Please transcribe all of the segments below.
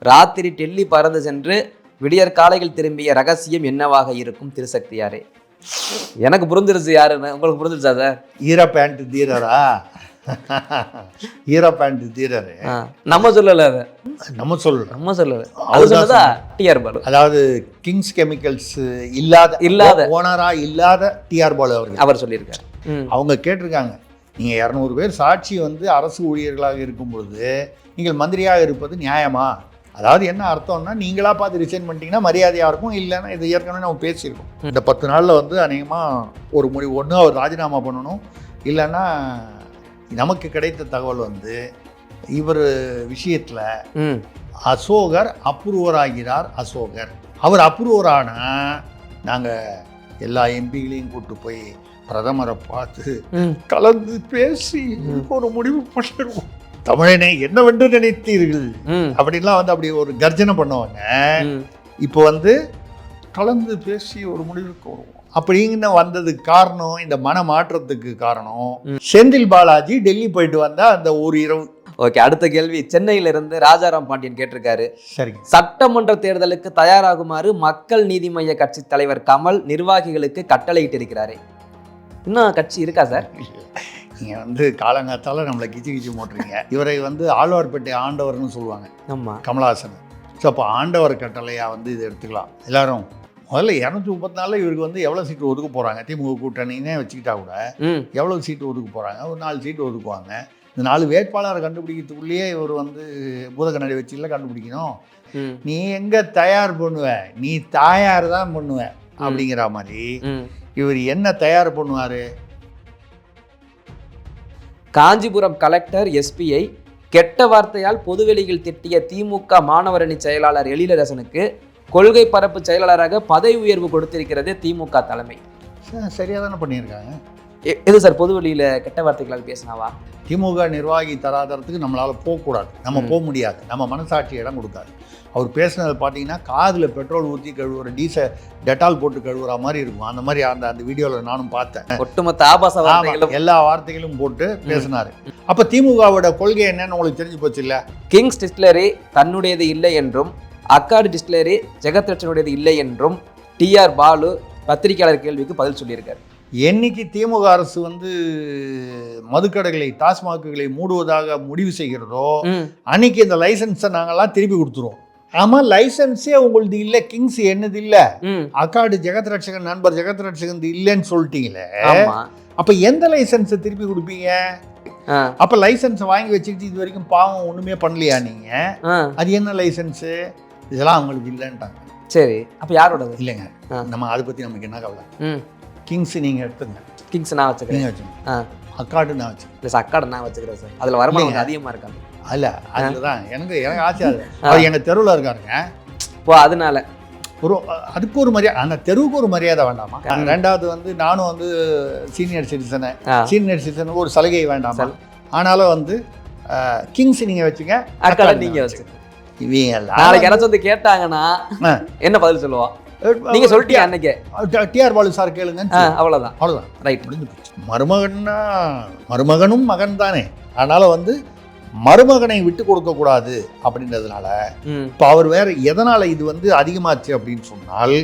ராத்திரி டெல்லி பறந்து சென்று விடியற் காலையில் திரும்பிய ரகசியம் என்னவாக இருக்கும் திருசக்தியாரே? எனக்கு புரிஞ்சிருச்சு யாருன்னு. உங்களுக்கு புரிஞ்சிருச்சா சார்? ஈர பேண்ட் தீரரா? ஈர பேண்ட் தீரரு நம்ம சொல்லல, அதை நம்ம சொல்லல. அது சொன்னதா டிஆர் பாலு. அதாவது கிங்ஸ் கெமிக்கல்ஸ் இல்லாத ஓனரா இல்லாத டிஆர் பாலு அவர் சொல்லியிருக்காரு. அவங்க கேட்டிருக்காங்க, நீங்கள் 200 பேர் சாட்சி அரசு ஊழியர்களாக இருக்கும் பொழுது நீங்கள் மந்திரியாக இருப்பது நியாயமா? அதாவது என்ன அர்த்தம்னா, நீங்களா பார்த்து ரிசைன் பண்ணிட்டீங்கன்னா மரியாதையாக இருக்கும், இல்லைன்னா இது ஏற்கனவே நம்ம பேசியிருக்கோம். இந்த 10 நாளில் அநேகமாக ஒரு முடிவு, ஒன்று அவர் ராஜினாமா பண்ணணும், இல்லைன்னா நமக்கு கிடைத்த தகவல் இவர் விஷயத்தில் அசோகர் அப்ரூவர் ஆகிறார். அவர் அப்ரூவர் ஆனால் நாங்கள் எல்லா எம்பிகளையும் கூப்பிட்டு போய் பிரதமரை பார்த்து கலந்து பேசி ஒரு முடிவு பண்ணிடுவோம். தமிழனை என்னவென்று நினைத்தீர்கள் அப்படின்லாம் அப்படி ஒரு கர்ஜனை பண்ணுவாங்க. இப்போ கலந்து பேசி ஒரு முடிவுக்கு வருவோம் அப்படின்னு வந்ததுக்கு காரணம், இந்த மன மாற்றத்துக்கு காரணம் செந்தில் பாலாஜி டெல்லி போயிட்டு வந்தா அந்த ஒரு இரவு. ஓகே, அடுத்த கேள்வி சென்னையிலிருந்து ராஜாராம் பாண்டியன் கேட்டிருக்காரு. சரி, சட்டமன்ற தேர்தலுக்கு தயாராகுமாறு மக்கள் நீதி மய்ய கட்சி தலைவர் கமல் நிர்வாகிகளுக்கு கட்டளையிட்டு இருக்கிறாரே, இன்னும் கட்சி இருக்கா சார்? நீங்கள் காலங்காத்தால நம்மளை கிச்சு போட்டுறீங்க. இவரை ஆழ்வார்பேட்டை ஆண்டவர்னு சொல்லுவாங்க. ஆமாம், கமலஹாசன். ஸோ அப்போ ஆண்டவர் கட்டளையாக இதை எடுத்துக்கலாம். எல்லாரும் முதல்ல 234 இவருக்கு எவ்வளோ சீட்டு ஒதுக்க போகிறாங்க, திமுக கூட்டணின்னே வச்சுக்கிட்டா கூட எவ்வளோ சீட்டு ஒதுக்க போகிறாங்க? ஒரு 4 சீட்டு ஒதுக்குவாங்க. இந்த 4 வேட்பாளரை கண்டுபிடிக்கிறதுக்குள்ளேயே இவர் பூதக்கண்ணாடி வச்சுல கண்டுபிடிக்கணும். நீ எங்கே தயார் பண்ணுவ, நீ தயார் தான் பண்ணுவ அப்படிங்கிற மாதிரி இவர் என்ன தயார் பண்ணுவார்? காஞ்சிபுரம் கலெக்டர் எஸ்பியை கெட்ட வார்த்தையால் பொதுவெளியில் திட்டிய திமுக மாணவரணி செயலாளர் எழிலரசனுக்கு கொள்கை பரப்பு செயலாளராக பதவி உயர்வு கொடுத்திருக்கிறது திமுக தலைமை. சரியாக தானே பண்ணியிருக்காங்க. எது சார் பொதுவெளியில் கெட்ட வார்த்தைகளால் பேசினாவா? திமுக நிர்வாகி தராதரத்துக்கு நம்மளால் போகக்கூடாது, நம்ம போக முடியாது, நம்ம மனசாட்சி இடம் கொடுக்காது. அவர் பேசுனதை பார்த்தீங்கன்னா காதில் பெட்ரோல் ஊற்றி கழுவுற டெட்டால் போட்டு கழுவுற மாதிரி இருக்கும். அந்த மாதிரி அந்த வீடியோவில் நானும் பார்த்தேன். ஒட்டுமொத்த ஆபாச வார்த்தைகளும் எல்லா வார்த்தைகளும் போட்டு பேசினார். அப்போ திமுகவோட கொள்கை என்னன்னு உங்களுக்கு தெரிஞ்சு போச்சு இல்லை? கிங்ஸ் டிஸ்டிலரி தன்னுடையது இல்லை என்றும், அக்காடு டிஸ்டிலரி ஜெகத்ரட்சனுடையது இல்லை என்றும் டிஆர் பாலு பத்திரிகையாளர் கேள்விக்கு பதில் சொல்லியிருக்காரு. என்னைக்கு திமுக அரசு மதுக்கடைகளை, டாஸ்மாக்குகளை மூடுவதாக முடிவு செய்கிறதோ அன்னைக்கு இந்த லைசன்ஸை நாங்கள்லாம் திருப்பி கொடுத்துருவோம். ஆமா, லைசன்ஸே உங்களது இல்லை, கிங்ஸ் என்னது இல்லை, அக்காடு ஜெகத் ரட்சகன் நண்பர் ஜெகத் ரட்சகன் இல்லைன்னு சொல்லிட்டீங்களே, அப்ப எந்த லைசன்ஸை திருப்பி கொடுப்பீங்க? அப்ப லைசன்ஸ் வாங்கி வச்சுக்கிட்டு இது வரைக்கும் பாவம் ஒண்ணுமே பண்ணலையா நீங்க? அது என்ன லைசன்ஸு? இதெல்லாம் அவங்களுக்கு இல்லைன்ட்டாங்க. சரி, அப்ப யாரோட இல்லைங்க, நம்ம அதை பத்தி நமக்கு என்ன கவலை? கிங்ஸ் நீங்க எடுத்துங்க, கிங்ஸ் நான் வச்சுக்கிறேன், அக்காடு நான் வச்சுக்கிறேன். அக்காடு நான் வச்சுக்கிறேன் சார். அதுல வருமானம் அதிகமா இருக்காங்க. அல்ல, அதுதான் எனக்கு ஆசை. அது எங்க தெருவில் இருக்காருங்க. இப்போ அதனால அதுக்கு ஒரு மரியாதை, அந்த தெருவுக்கு ஒரு மரியாதை வேண்டாமா? ரெண்டாவது நானும் சீனியர் சிட்டிசனுக்கு ஒரு சலுகை வேண்டாமா? ஆனாலும் கிங்ஸ் நீங்க வச்சுங்க, அக்காடை நீங்க வச்சுங்க. இவங்க நாளைக்கு யாராச்சும் கேட்டாங்கன்னா என்ன பதில் சொல்லுவா? நீங்க சொல்லிட்டீங்க அன்னைக்கு டிஆர் பாலு சார் கேளுங்க, அவ்வளவுதான். ரைட், முடிஞ்சு போச்சு. மருமகன்னா மருமகனும் மகன் தானே, ஆனாலும் மருமகனை விட்டு கொடுக்க கூடாது அப்படின்றதுனால இப்போ அவர் வேற எதனால இது அதிகமாச்சு அப்படின்னு சொன்னால்,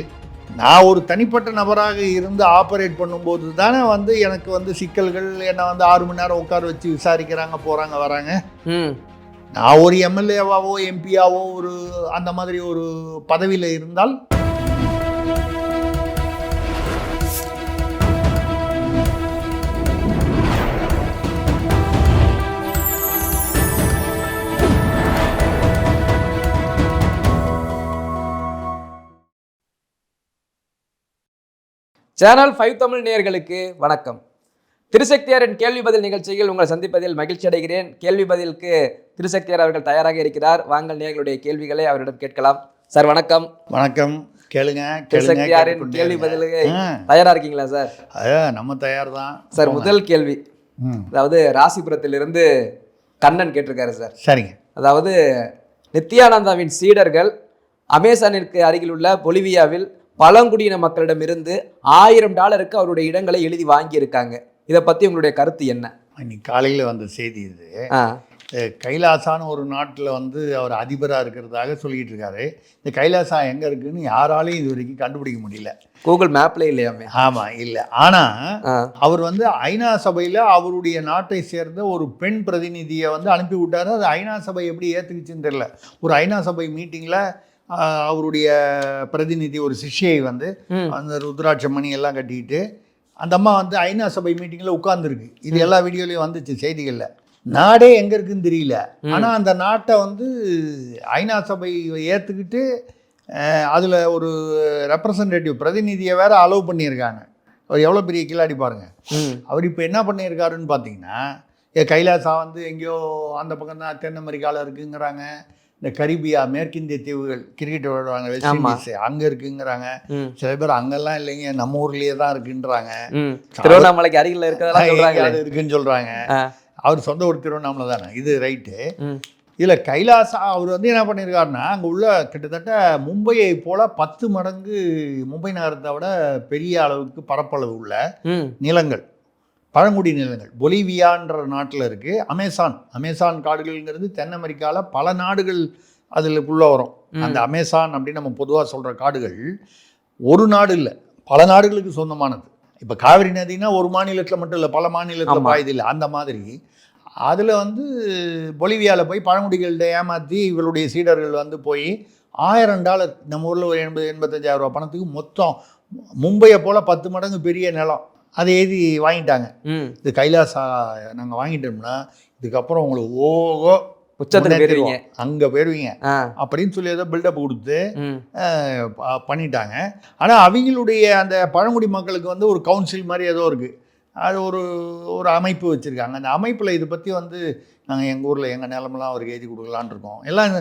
நான் ஒரு தனிப்பட்ட நபராக இருந்து ஆப்ரேட் பண்ணும்போது தானே எனக்கு சிக்கல்கள், என்ன 6 மணி நேரம் உட்கார வச்சு விசாரிக்கிறாங்க, போறாங்க வராங்க. நான் ஒரு எம்எல்ஏவாவோ எம்பியாவோ ஒரு அந்த மாதிரி ஒரு பதவியில் இருந்தால் சேனல் 5 தமிழ் நேயர்களுக்கு வணக்கம். திருசக்தியாரின் கேள்வி பதில் நிகழ்ச்சியில் உங்களை சந்திப்பதில் மகிழ்ச்சி அடைகிறேன். கேள்வி பதிலுக்கு திருசக்தியார் அவர்கள் தயாராக இருக்கிறார். வாங்கள் நேயர்களுடைய கேள்விகளை அவரிடம் கேட்கலாம். சார் வணக்கம். வணக்கம், கேளுங்க. திருசக்தியாரின் கேள்வி பதிலுக்கு தயாரா இருக்கீங்களா சார்? நம்ம தயார் தான் சார். முதல் கேள்வி, அதாவது ராசிபுரத்திலிருந்து கண்ணன் கேட்டிருக்காரு சார். சரிங்க. அதாவது நித்யானந்தாவின் சீடர்கள் அமேசானிற்கு அருகில் உள்ள பொலிவியாவில் பழங்குடியின மக்களிடமிருந்து $1000 அவருடைய இடங்களை எழுதி வாங்கி இருக்காங்க. இதை பத்தி உங்களுடைய கருத்து என்ன? இன்னைக்கு காலையில் வந்த செய்தி இது. கைலாசான ஒரு நாட்டில் வந்து அவர் அதிபராக இருக்கிறதாக சொல்லிட்டு இருக்காரு. இந்த கைலாசா எங்கே இருக்குன்னு யாராலையும் இது வரைக்கும் கண்டுபிடிக்க முடியல. கூகுள் மேப்ல இல்லையாமே. ஆமாம், இல்லை. ஆனால் அவர் வந்து ஐநா சபையில் அவருடைய நாட்டை சேர்ந்த ஒரு பெண் பிரதிநிதியை வந்து அனுப்பி விட்டாரு. அது ஐநா சபை எப்படி ஏற்றுக்குச்சுன்னு தெரியல. ஒரு ஐநா சபை மீட்டிங்கில் அவருடைய பிரதிநிதி ஒரு சிஷ்யை வந்து அந்த ருத்ராட்ச மணி எல்லாம் கட்டிக்கிட்டு அந்த அம்மா வந்து ஐநா சபை மீட்டிங்கில் உட்கார்ந்துருக்கு. இது எல்லா வீடியோலையும் வந்துச்சு செய்திகளில். நாடே எங்கே இருக்குன்னு தெரியல. ஆனால் அந்த நாட்டை வந்து ஐநா சபை ஏற்றுக்கிட்டு அதில் ஒரு ரெப்ரசன்டேட்டிவ் பிரதிநிதியை வேற அலோவ் பண்ணியிருக்காங்க. அவர் எவ்வளோ பெரிய கில்லாடி பாருங்க. அவர் இப்போ என்ன பண்ணியிருக்காருன்னு பார்த்தீங்கன்னா, கைலாசா வந்து எங்கேயோ அந்த பக்கம் தான் தென் அமெரிக்காவில் இருக்குங்கிறாங்க. இந்த கரிபியா மேற்கிந்திய தீவுகள் கிரிக்கெட் விளையாடுவாங்க, வெஸ்ட் இண்டீஸ், அங்கே இருக்குங்கிறாங்க. சில பேர் அங்கெல்லாம் இல்லைங்க, நம்ம ஊர்லேயே தான் இருக்குன்றாங்க. திருவண்ணாமலைக்கு அருகில் இருக்கிறதெல்லாம் இருக்குன்னு சொல்கிறாங்க. அவர் சொந்த ஊர் திருவண்ணாமலை தானே, இது ரைட்டு. இதில் கைலாசா அவர் வந்து என்ன பண்ணியிருக்காருன்னா, அங்கே உள்ள கிட்டத்தட்ட மும்பையை போல் 10 மடங்கு மும்பை நகரத்தை விட பெரிய அளவுக்கு பரப்பளவு உள்ள நிலங்கள், பழங்குடி நிலங்கள் பொலிவியான்ற நாட்டில் இருக்குது. அமேசான் காடுகள்ங்கிறது தென் அமெரிக்காவில் பல நாடுகள் அதில் வரும். அந்த அமேசான் அப்படின்னு நம்ம பொதுவாக சொல்கிற காடுகள் ஒரு நாடு இல்லை, பல நாடுகளுக்கு சொந்தமானது. இப்போ காவிரி நதினா ஒரு மாநிலத்தில் மட்டும் இல்லை, பல மாநிலத்தில் பாயுது இல்லை. அந்த மாதிரி அதில் வந்து பொலிவியாவில் போய் பழங்குடிகள்கிட்ட ஏமாற்றி இவளுடைய சீடர்கள் வந்து போய் $1000, நம்ம ஊரில் ஒரு 80-85,000 ரூபா பணத்துக்கு மொத்தம் மும்பையை போல் 10 மடங்கு பெரிய நிலம் அதை எழுதி வாங்கிட்டாங்க. இது கைலாசா நாங்கள் வாங்கிட்டோம்னா இதுக்கப்புறம் உங்களுக்கு ஓகோ போயிருவீங்க, அங்கே போயிருவீங்க அப்படின்னு சொல்லி ஏதோ பில்டப் கொடுத்து பண்ணிட்டாங்க. ஆனால் அவங்களுடைய அந்த பழங்குடி மக்களுக்கு வந்து ஒரு கவுன்சில் மாதிரி ஏதோ இருக்குது. அது ஒரு அமைப்பு வச்சுருக்காங்க. அந்த அமைப்பில் இதை பற்றி வந்து நாங்கள் எங்கள் ஊரில் எங்கள் நிலமெல்லாம் அவருக்கு எழுதி கொடுக்கலான் இருக்கோம். எல்லாம்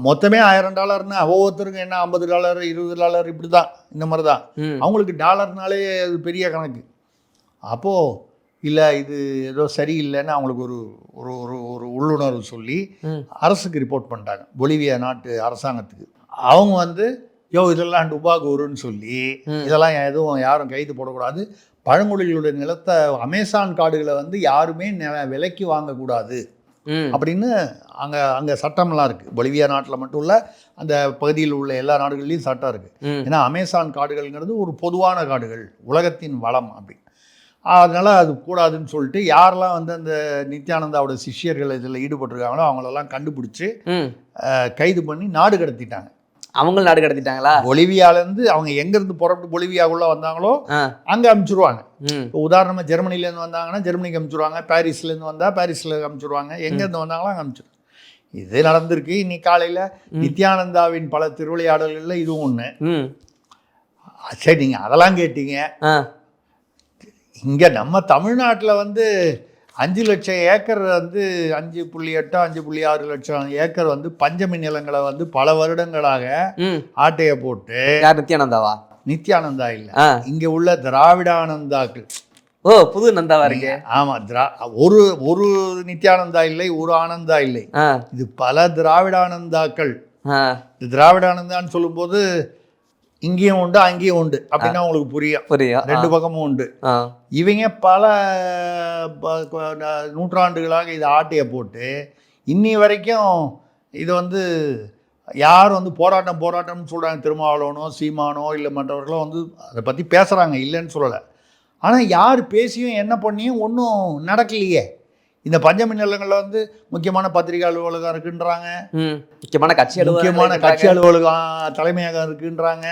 மொத்தமே $1000 ஒவ்வொருத்தருக்கும் என்ன $50, $20 இப்படி தான், இந்த மாதிரி தான். அவங்களுக்கு டாலர்னாலே அது பெரிய கணக்கு. அப்போது இல்லை இது ஏதோ சரியில்லைன்னு அவங்களுக்கு ஒரு ஒரு ஒரு உள்ளுணர்வு சொல்லி அரசுக்கு ரிப்போர்ட் பண்ணிட்டாங்க, பொலிவியா நாட்டு அரசாங்கத்துக்கு. அவங்க வந்து இதெல்லாம் டுபாகூருன்னு சொல்லி இதெல்லாம் எதுவும் யாரும் கைது போடக்கூடாது, பழங்குடிகளுடைய நிலத்தை அமேசான் காடுகளை வந்து யாருமே விலைக்கு வாங்கக்கூடாது அப்படின்னு அங்கே சட்டம்லாம் இருக்குது. பொலிவியா நாட்டில் மட்டும் இல்லை, அந்த பகுதியில் உள்ள எல்லா நாடுகள்லையும் சட்டம் இருக்குது. ஏன்னா அமேசான் காடுகள்ங்கிறது ஒரு பொதுவான காடுகள், உலகத்தின் வளம் அப்படி. அதனால் அது கூடாதுன்னு சொல்லிட்டு யாரெல்லாம் வந்து அந்த நித்யானந்தாவோட சிஷ்யர்கள் இதில் ஈடுபட்டிருக்காங்களோ அவங்களெல்லாம் கண்டுபிடிச்சி கைது பண்ணி நாடு கடத்திட்டாங்க. அவங்களும் நாடு கடத்திட்டாங்களா? பொலிவியாலேருந்து அவங்க எங்கேருந்து புறப்பட்டு பொலிவியாவுக்குள்ளே வந்தாங்களோ அங்கே அனுப்பிச்சிடுவாங்க. இப்போ உதாரணமாக ஜெர்மனிலேருந்து வந்தாங்கன்னா ஜெர்மனிக்கு அனுப்பிச்சிடுவாங்க, பாரிஸ்லேருந்து வந்தால் பாரிஸில் அனுப்பிச்சிடுவாங்க, எங்கேருந்து வந்தாங்களோ அங்கே அனுப்பிச்சிடுவாங்க. இது நடந்திருக்கு. இன்னைக்கு காலையில் நித்யானந்தாவின் பல திருவிளையாடல்களில் இதுவும் ஒன்று. சரி, நீங்கள் அதெல்லாம் கேட்டீங்க. இங்கே நம்ம தமிழ்நாட்டில் வந்து 5 லட்சம் ஏக்கர் வந்து 5.8 5.6 லட்சம் ஏக்கர் வந்து பஞ்சமி நிலங்களை வந்து பல வருடங்களாக ஆட்டையை போட்டு. நித்யானந்தாவா? நித்யானந்தா இல்லை, இங்கே உள்ள திராவிடானந்தாக்கள். புது நந்தாவா இருக்கு. ஆமாம், ஒரு நித்யானந்தா இல்லை, ஒரு ஆனந்தா இல்லை, இது பல திராவிடானந்தாக்கள். திராவிடானந்தான்னு சொல்லும்போது இங்கேயும் உண்டு அங்கேயும் உண்டு அப்படின்னா உங்களுக்கு புரியும். ரெண்டு பக்கமும் உண்டு. இவங்க பல நூற்றாண்டுகளாக இதை ஆட்டையை போட்டு இன்னி வரைக்கும் இது வந்து யார் வந்து போராட்டம்னு சொல்கிறாங்க. திருமாவளவனோ சீமானோ இல்லை மற்றவர்களோ வந்து அதை பற்றி பேசுகிறாங்க, இல்லைன்னு சொல்லலை. ஆனால் யார் பேசியும் என்ன பண்ணியும் ஒன்றும் நடக்கலையே. இந்த பஞ்சமி நிலங்களில் வந்து முக்கியமான பத்திரிகை அலுவலகம் இருக்குன்றாங்க, முக்கியமான கட்சி அலுவலகம் தலைமையகம் இருக்குன்றாங்க,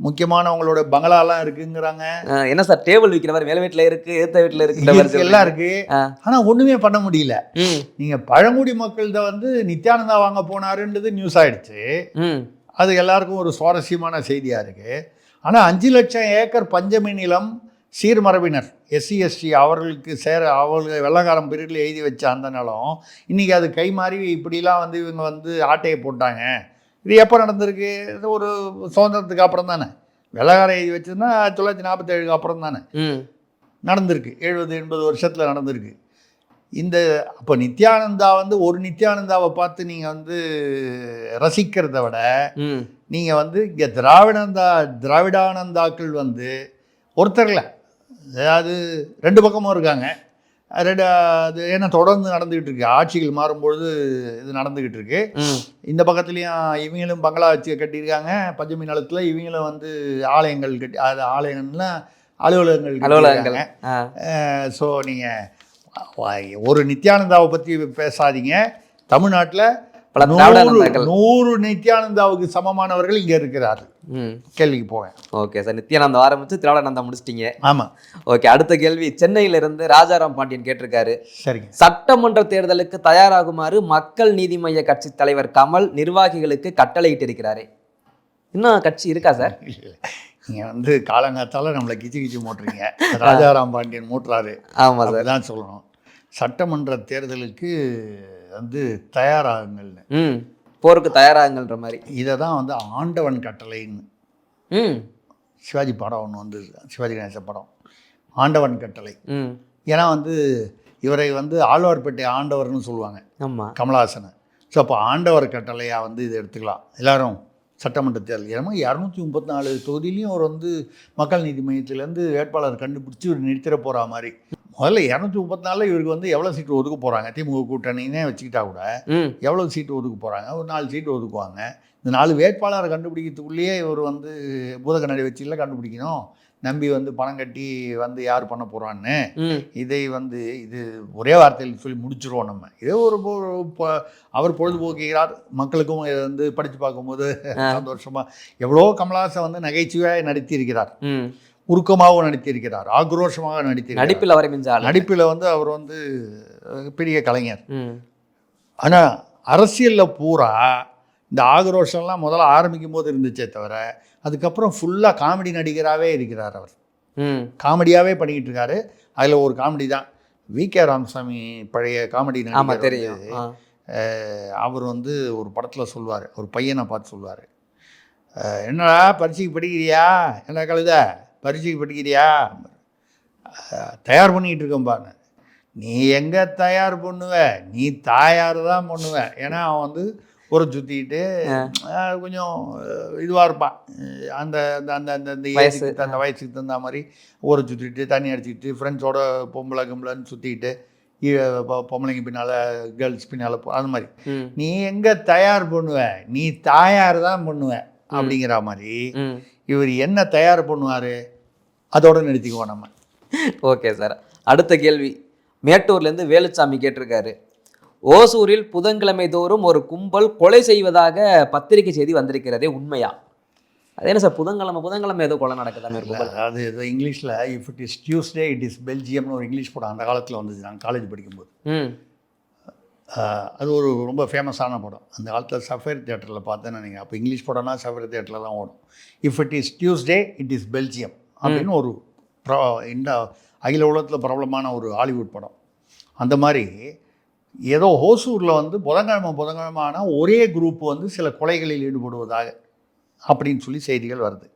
முக்கியமான உங்களோட பங்களாலாம் இருக்குங்கிறாங்க. என்ன சார் டேபிள் விற்கிற மாதிரி மேல வீட்டில் இருக்கு, ஏத்த வீட்டில் இருக்கு, எல்லாம் இருக்கு. ஆனால் ஒன்றுமே பண்ண முடியல. நீங்கள் பழங்குடி மக்கள்கிட்ட வந்து நித்யானந்தா வாங்க போனாருன்றது நியூஸ் ஆயிடுச்சு. அது எல்லாருக்கும் ஒரு சுவாரஸ்யமான செய்தியாக இருக்குது. ஆனால் 5 லட்சம் ஏக்கர் பஞ்சமி நிலம் சீர்மரபினர் SC ST அவர்களுக்கு அவர்கள் வெள்ளக்காரன் பீரியடில் எழுதி வச்ச அந்த நிலம் இன்றைக்கி அது கை மாறி இப்படிலாம் வந்து இவங்க வந்து ஆட்டையை போட்டாங்க. இது எப்போ நடந்திருக்கு? இது ஒரு சுதந்திரத்துக்கு அப்புறம் தானே. வெள்ளக்காரன் எழுதி வச்சதுன்னா 1947 அப்புறம் தானே நடந்திருக்கு. 70-80 வருஷத்தில் நடந்திருக்கு. அப்போ நித்யானந்தா வந்து ஒரு நித்யானந்தாவை பார்த்து நீங்கள் வந்து ரசிக்கிறத விட நீங்கள் வந்து இங்கே திராவிடானந்தாக்கள் வந்து ஒருத்தரில், அதாவது 2 பக்கமும் இருக்காங்க. அது ஏன்னா தொடர்ந்து நடந்துக்கிட்டு இருக்கு. ஆட்சிகள் மாறும்பொழுது இது நடந்துக்கிட்டு இருக்கு. இந்த பக்கத்துலேயும் இவங்களும் பங்களா வச்சு கட்டியிருக்காங்க பஞ்சமி நிலத்தில். இவங்களும் வந்து ஆலயங்கள் கட்டி, அது ஆலயங்கள்னா அலுவலகங்கள் கட்டியிருக்காங்க. ஸோ நீங்கள் ஒரு நித்யானந்தாவை பற்றி பேசாதீங்க. தமிழ்நாட்டில் 100 நித்யானந்தாவுக்கு சமமானவர்கள் இங்கே இருக்கிறார்கள். கேள்விக்கு போவேன். ஓகே சார், நித்யானந்தா ஆரம்பிச்சு திராவிடானந்தா முடிச்சிட்டீங்க. ஆமாம். ஓகே, அடுத்த கேள்வி சென்னையிலிருந்து ராஜாராம் பாண்டியன் கேட்டிருக்காரு. சரிங்க. சட்டமன்ற தேர்தலுக்கு தயாராகுமாறு மக்கள் நீதி மய்ய கட்சி தலைவர் கமல் நிர்வாகிகளுக்கு கட்டளையிட்டு இருக்கிறாரு. இன்னும் கட்சி இருக்கா சார்? நீங்கள் வந்து காலங்காத்தால நம்மளை கிச்சு மூட்டுறீங்க. ராஜாராம் பாண்டியன் மூட்டுறாரு. ஆமாம் சார், தான் சொல்லணும். சட்டமன்ற தேர்தலுக்கு வந்து தயாராகுங்கள்னு, போருக்கு தயாராகுங்கள்ன்ற மாதிரி. இதை தான் வந்து ஆண்டவன் கட்டளைன்னு சிவாஜி படம் ஒன்று வந்து, சிவாஜி கணேச படம் ஆண்டவன் கட்டளை. ஏன்னா வந்து இவரை வந்து ஆழ்வார்பேட்டை ஆண்டவர்னு சொல்லுவாங்க. ஆமாம், கமலஹாசனை. ஸோ அப்போ ஆண்டவர் கட்டளையாக வந்து இதை எடுத்துக்கலாம் எல்லாரும். சட்டமன்ற தேர்தல் ஏன்னா 234 தொகுதியிலையும் அவர் வந்து மக்கள் நீதி மையத்திலேருந்து வேட்பாளர் கண்டுபிடிச்சி இவர் நிறுத்திட போகிற மாதிரி. முதல்ல 234 இவருக்கு வந்து எவ்வளோ சீட்டு ஒதுக்க போகிறாங்க, திமுக கூட்டணின்னே வச்சுக்கிட்டா கூட எவ்வளோ சீட்டு ஒதுக்க போகிறாங்க, ஒரு 4 சீட்டு ஒதுக்குவாங்க. இந்த 4 வேட்பாளரை கண்டுபிடிக்கிறதுக்குள்ளேயே இவர் வந்து பூதக்கண்ணாடி வச்சுல கண்டுபிடிக்கணும். நம்பி வந்து பணம் கட்டி வந்து யார் பண்ண போகிறான்னு இதை வந்து இது ஒரே வார்த்தையில் சொல்லி முடிச்சிருவோம் நம்ம. இதே ஒரு அவர் பொழுதுபோக்குகிறார். மக்களுக்கும் இதை வந்து படித்து பார்க்கும்போது சந்தோஷமாக எவ்வளோ கமலஹாசன் வந்து நகைச்சுவையாக நடித்திருக்கிறார், உருக்கமாகவும் நடித்திருக்கிறார், ஆக்ரோஷமாக நடித்திருக்கிறார். நடிப்பில் வந்து அவர் வந்து பெரிய கலைஞர். ஆனால் அரசியலில் பூரா இந்த ஆக்ரோஷம்லாம் முதல்ல ஆரம்பிக்கும் போது இருந்துச்சே தவிர அதுக்கப்புறம் ஃபுல்லாக காமெடி நடிகராகவே இருக்கிறார். அவர் காமெடியாகவே பண்ணிக்கிட்டு இருக்காரு. அதில் ஒரு காமெடி தான் வி.கே. ராமசாமி, பழைய காமெடி நடிகர். அவர் வந்து ஒரு படத்தில் சொல்லுவார், ஒரு பையனை பார்த்து சொல்லுவார், என்னடா பரீட்சைக்கு படிக்கிறியா, என்ன கழுத பரீட்சைக்கு படிக்கிறியா, தயார் பண்ணிக்கிட்டு இருக்கேன்பாங்க. நீ எங்கே தயார் பண்ணுவ, நீ தாயார் தான் பண்ணுவ. ஏன்னா அவன் வந்து ஊரை சுற்றிக்கிட்டு கொஞ்சம் இதுவாக இருப்பான். அந்த அந்த அந்த ஏஜுக்கு அந்த வயசுக்கு தகுந்த மாதிரி ஊரை சுற்றிக்கிட்டு தண்ணி அடிச்சுக்கிட்டு ஃப்ரெண்ட்ஸோட பொம்பளைன்னு சுற்றிக்கிட்டு பொம்பளைங்க பின்னால் கேர்ள்ஸ் பின்னால் அந்த மாதிரி. நீ எங்கே தயார் பண்ணுவ, நீ தாயார் தான் பண்ணுவ அப்படிங்கிற மாதிரி இவர் என்ன தயார் பண்ணுவார் அதோட நிறுத்திக்குவோம் நம்ம. ஓகே சார், அடுத்த கேள்வி மேட்டூர்லேருந்து வேலுச்சாமி கேட்டிருக்காரு. ஓசூரில் புதன்கிழமை தோறும் ஒரு கும்பல் கொலை செய்வதாக பத்திரிகை செய்தி வந்திருக்கிறதே உண்மையா? அது என்ன சார், புதன்கிழமை ஏதோ கொலை நடக்குதா? அது ஏதோ இங்கிலீஷில் if it is Tuesday it is பெல்ஜியம்னு ஒரு இங்கிலீஷ் படம் அந்த காலத்தில் வந்துச்சு. நாங்கள் காலேஜ் படிக்கும்போது அது ஒரு ரொம்ப ஃபேமஸான படம். அந்த காலத்தில் சஃபேர் தியேட்டரில் பார்த்தேன்னு நினைக்கிறேன். அப்போ இங்கிலீஷ் படம்னா சஃபேர் தியேட்டரில் தான் ஓடும். If it is Tuesday it is Belgium அப்படின்னு ஒரு இந்த அகில உலகத்தில் பிரபலமான ஒரு ஹாலிவுட் படம். அந்த மாதிரி ஏதோ ஹோசூரில் வந்து புதன்கிழமை ஒரே குரூப் வந்து சில கொலைகளில் ஈடுபடுவதாக அப்படின்னு சொல்லி செய்திகள் வருது.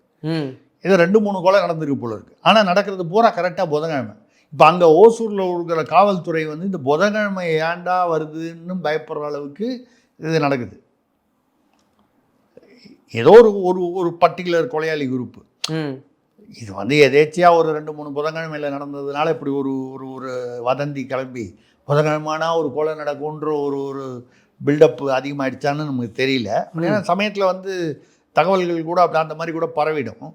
ஏதோ 2-3 கொலை நடந்திருக்கு போல இருக்குது. ஆனால் நடக்கிறது பூரா கரெக்டாக புதன்கிழமை. இப்போ அங்கே ஓசூரில் இருக்கிற காவல்துறை வந்து இந்த புதன்கிழமை ஏண்டா வருதுன்னு பயப்படுற அளவுக்கு இது நடக்குது. ஏதோ ஒரு பர்டிகுலர் கொலையாளி குரூப்பு. இது வந்து எதேச்சியாக ஒரு 2-3 புதன்கிழமையில் நடந்ததுனால இப்படி ஒரு வதந்தி கிளம்பி புதன்கிழமைனா ஒரு கொலை நடக்கும்ன்ற ஒரு பில்டப் அதிகமாகிடுச்சான்னு நமக்கு தெரியல. ஏன்னா சமயத்தில் வந்து தகவல்கள் கூட அப்படி அந்த மாதிரி கூட பரவிடும்.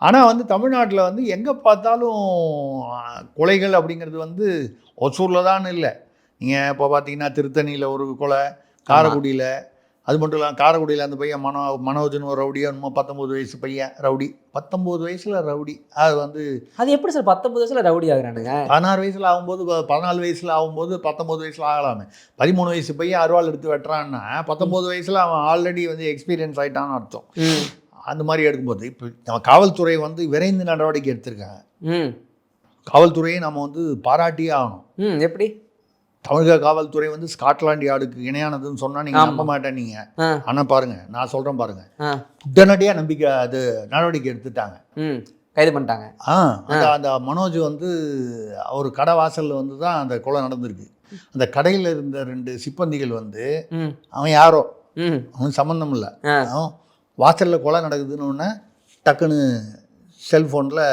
ஆனால் வந்து தமிழ்நாட்டில் வந்து எங்கே பார்த்தாலும் கொலைகள் அப்படிங்கிறது வந்து ஒசூரில் தான் இல்லை. நீங்கள் இப்போ பார்த்தீங்கன்னா திருத்தணியில் ஒரு கொலை, காரைக்குடியில், அது மட்டும் இல்லாமல் காரைக்குடியில் அந்த பையன் மனோஜன் ஒரு ரவுடியாக என்னமோ 19 வயசு பையன் ரவுடி, 19 வயசில் ரவுடி. அது வந்து அது எப்படி சார் 19 வயசில் ரவுடி ஆகுறானுங்க? 16 வயசில் ஆகும்போது 14 வயசில் ஆகும்போது 19 வயசில் ஆகலாமே. 13 வயசு பையன் அருவாள் எடுத்து வெட்டுறான்னா 19 வயசில் அவன் ஆல்ரெடி வந்து எக்ஸ்பீரியன்ஸ் ஆகிட்டான்னு அர்த்தம். அந்த மாதிரி எடுக்கும்போது இப்போ நம்ம காவல்துறை வந்து விரைந்து நடவடிக்கை எடுத்திருக்காங்க. காவல்துறையை நம்ம வந்து பாராட்டியே ஆகணும். எப்படி? தமிழக காவல்துறை வந்து ஸ்காட்லாந்து யார்டுக்கு இணையானதுன்னு சொன்னால் நீங்கள் நம்ப மாட்டேன் நீங்கள். ஆனால் பாருங்கள், நான் சொல்கிறேன் பாருங்கள், உடனடியாக நம்பிக்கை அது நடவடிக்கை எடுத்துட்டாங்க, கைது பண்ணிட்டாங்க. அந்த மனோஜ் வந்து ஒரு கடை வாசலில் வந்து தான் அந்த கொலை நடந்திருக்கு. அந்த கடையில் இருந்த 2 சிப்பந்திகள் வந்து அவன் யாரோ அவனுக்கு சம்மந்தம் இல்லை, அவன் வாசலில் கொலை நடக்குதுன்னு ஒன்று டக்குன்னு செல்ஃபோனில்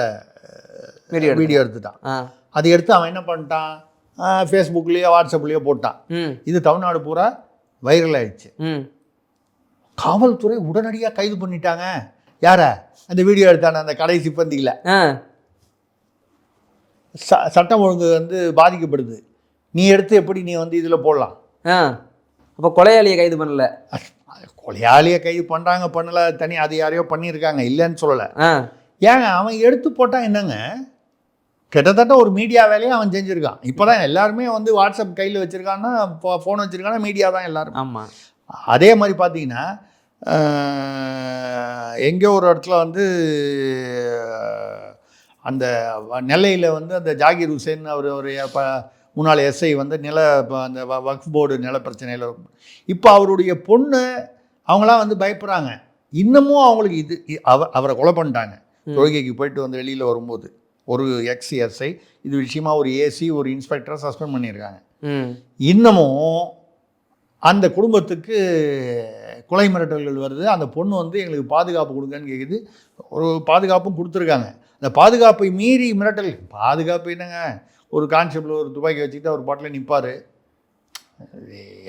வீடியோ எடுத்துட்டான். அதை எடுத்து அவன் என்ன பண்ணிட்டான், ஃபேஸ்புக்லேயோ வாட்ஸ்அப்லேயோ போட்டான். ம் இது தமிழ்நாடு பூரா வைரல் ஆயிடுச்சு. ம் காவல்துறை உடனடியாக கைது பண்ணிட்டாங்க. யார? அந்த வீடியோ எடுத்தான அந்த கடை சிப்பந்தியில். ஆ சட்டம் ஒழுங்கு வந்து பாதிக்கப்படுது. நீ எடுத்து எப்படி நீ வந்து இதில் போடலாம்? ஆ அப்போ கொலையாளியை கைது பண்ணல. கொலையாளியை கைது பண்ணுறாங்க பண்ணலை தனி, அது யாரையோ பண்ணியிருக்காங்க, இல்லைன்னு சொல்லலை. ஆ ஏங்க அவன் எடுத்து போட்டால் என்னங்க? கிட்டத்தட்ட ஒரு மீடியா வேலையை அவன் செஞ்சுருக்கான். இப்போ தான் எல்லாருமே வந்து வாட்ஸ்அப் கையில் வச்சுருக்கான்னா, ஃபோன் வச்சுருக்கான்னா மீடியா தான் எல்லாரும். ஆமாம். அதே மாதிரி பார்த்தீங்கன்னா எங்கேயோ ஒரு இடத்துல வந்து அந்த நெல்லையில் வந்து அந்த ஜாகிர் ஹுசேன் அவர் ஒரு முன்னாள் எஸ்ஐ வந்து அந்த வக்ஃப் போர்டு நில பிரச்சனையில் இப்போ அவருடைய பொண்ணு அவங்களாம் வந்து பயப்படுறாங்க. இன்னமும் அவங்களுக்கு அவரை கொலை பண்ணிட்டாங்க. தொழுகைக்கு போயிட்டு வந்து வெளியில் வரும்போது ஒரு எஸ்ஐ இது விஷயமா ஒரு ஏசி ஒரு இன்ஸ்பெக்டரை சஸ்பெண்ட் பண்ணியிருக்காங்க. இன்னமும் அந்த குடும்பத்துக்கு கொலை மிரட்டல்கள் வருது. அந்த பொண்ணு வந்து எங்களுக்கு பாதுகாப்பு கொடுங்கன்னு கேட்குது. ஒரு பாதுகாப்பும் கொடுத்துருக்காங்க. அந்த பாதுகாப்பை மீறி மிரட்டல். பாதுகாப்பு என்னங்க, ஒரு கான்ஸ்டபிள் ஒரு துப்பாக்கி வச்சுக்கிட்டு அவர் பாட்டில் நிற்பார்.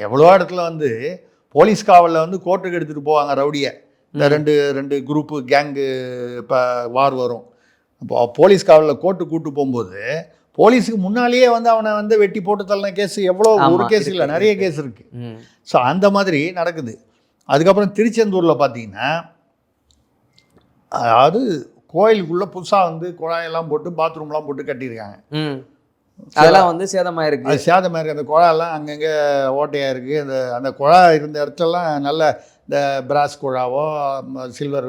எவ்வளோ இடத்துல வந்து போலீஸ் காவலில் வந்து கோர்ட்டுக்கு எடுத்துகிட்டு போவாங்க ரவுடியை. இந்த ரெண்டு குரூப்பு கேங்கு இப்போ வார் வரும். இப்போ போலீஸ் காவலில் கோர்ட்டு கூட்டு போகும்போது போலீஸுக்கு முன்னாலேயே வந்து அவனை வந்து வெட்டி போட்டு தள்ளின கேஸ் எவ்வளோ, ஒரு கேஸ் இல்லை, நிறைய கேஸ் இருக்குது. ஸோ அந்த மாதிரி நடக்குது. அதுக்கப்புறம் திருச்செந்தூரில் பார்த்தீங்கன்னா, அதாவது கோயிலுக்குள்ளே புதுசாக வந்து குழாயெல்லாம் போட்டு பாத்ரூம்லாம் போட்டு கட்டியிருக்காங்க. அதெல்லாம் வந்து சேதமாக இருக்குது. அது சேதமாக இருக்குது. அந்த குழாயெல்லாம் அங்கங்கே ஓட்டையாக இருக்குது. அந்த குழாய் இருந்த இடத்துலலாம் நல்ல இந்த பிராஸ் குழாவோ சில்வர்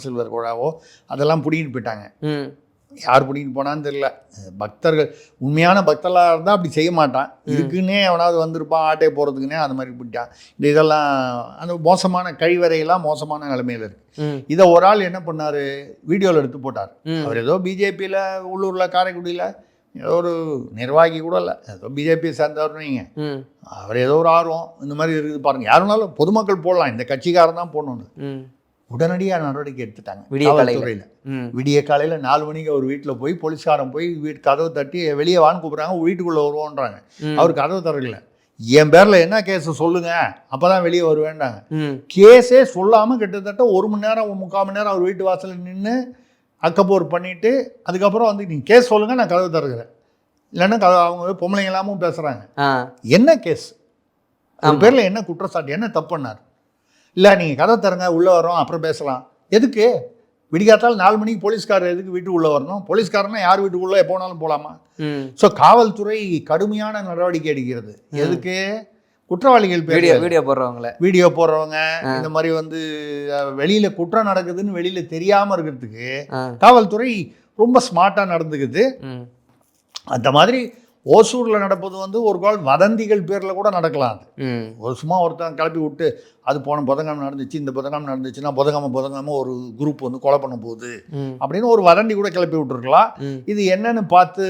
சில்வர் குழாவோ அதெல்லாம் பிடிங்கிட்டு போயிட்டாங்க. யார் பிடிக்கிட்டு போனான்னு தெரியல. பக்தர்கள் உண்மையான பக்தர்களாக இருந்தால் அப்படி செய்ய மாட்டான். இதுக்குன்னே எவனாவது வந்திருப்பான் ஆட்டையை போகிறதுக்குன்னே அந்த மாதிரி பிடிட்டான். இதெல்லாம் அந்த மோசமான கழிவறையெல்லாம் மோசமான நிலைமையில் இருக்குது. இதை ஒரு ஆள் என்ன பண்ணார், வீடியோவில் எடுத்து போட்டார். அவர் ஏதோ பிஜேபியில் உள்ளூரில் காரைக்குடியில் ஏதோ ஒரு நிர்வாகி கூட இல்லை, ஏதோ பிஜேபியை சேர்ந்தவர் வைங்க, அவர் ஏதோ ஒரு ஆர்வம் இந்த மாதிரி இருக்குது பாருங்கள். யாருனாலும் பொதுமக்கள் போடலாம், இந்த கட்சிக்காரன் தான் போடணுன்னு உடனடியாக நடவடிக்கை எடுத்துட்டாங்க. காவல்துறையில் விடிய காலையில் 4 மணிக்கு அவர் வீட்டில் போய் போலீஸ்காரன் போய் வீட்டு கதவை தட்டி வெளியே வான்னு கூப்பிட்றாங்க. வீட்டுக்குள்ளே வருவோன்றாங்க. அவர் கதவை தரல. என் பேரில் என்ன கேஸை சொல்லுங்க, அப்போ தான் வெளியே வருவேன்டாங்க. கேஸே சொல்லாமல் கிட்டத்தட்ட 1 மணி நேரம் 3/4 மணி நேரம் அவர் வீட்டு வாசலில் நின்று அக்கப்போர் பண்ணிவிட்டு அதுக்கப்புறம் வந்து நீங்கள் கேஸ் சொல்லுங்கள் நான் கதவை தருகிறேன், இல்லைன்னா அவங்க பொம்பளைங்க எல்லாமும் பேசுகிறாங்க. என்ன கேஸ், அவர் பேரில் என்ன குற்றச்சாட்டு, என்ன தப்பு பண்ணார்? இல்லை நீங்கள் கதை தரங்க உள்ளே வரோம் அப்புறம் பேசலாம். எதுக்கு விடிகாத்தால் 4 மணிக்கு போலீஸ்காரர் எதுக்கு வீட்டுக்கு உள்ளே வரணும்? போலீஸ்காரனா யார் வீட்டுக்குள்ளே எப்போ வேணாலும் போகலாமா? ஸோ காவல்துறை கடுமையான நடவடிக்கை எடுக்கிறது. எதுக்கு? குற்றவாளிகள் வீடியோ போடுறவங்க இந்த மாதிரி வந்து வெளியில் குற்றம் நடக்குதுன்னு வெளியில் தெரியாமல் இருக்கிறதுக்கு காவல்துறை ரொம்ப ஸ்மார்ட்டாக நடந்துக்குது. அந்த மாதிரி ஓசூரில் நடப்பது வந்து ஒரு கால் வதந்திகள் பேரில் கூட நடக்கலாம். அது ஒரு சும்மா ஒருத்தன் கிளப்பி விட்டு அது போன புதன்கிழமை நடந்துச்சு, இந்த புதன்கிழமை நடந்துச்சுன்னா புதன்கிழமை ஒரு குரூப் வந்து கொலை பண்ண போகுது அப்படின்னு ஒரு வதந்தி கூட கிளப்பி விட்டுருக்கலாம். இது என்னன்னு பார்த்து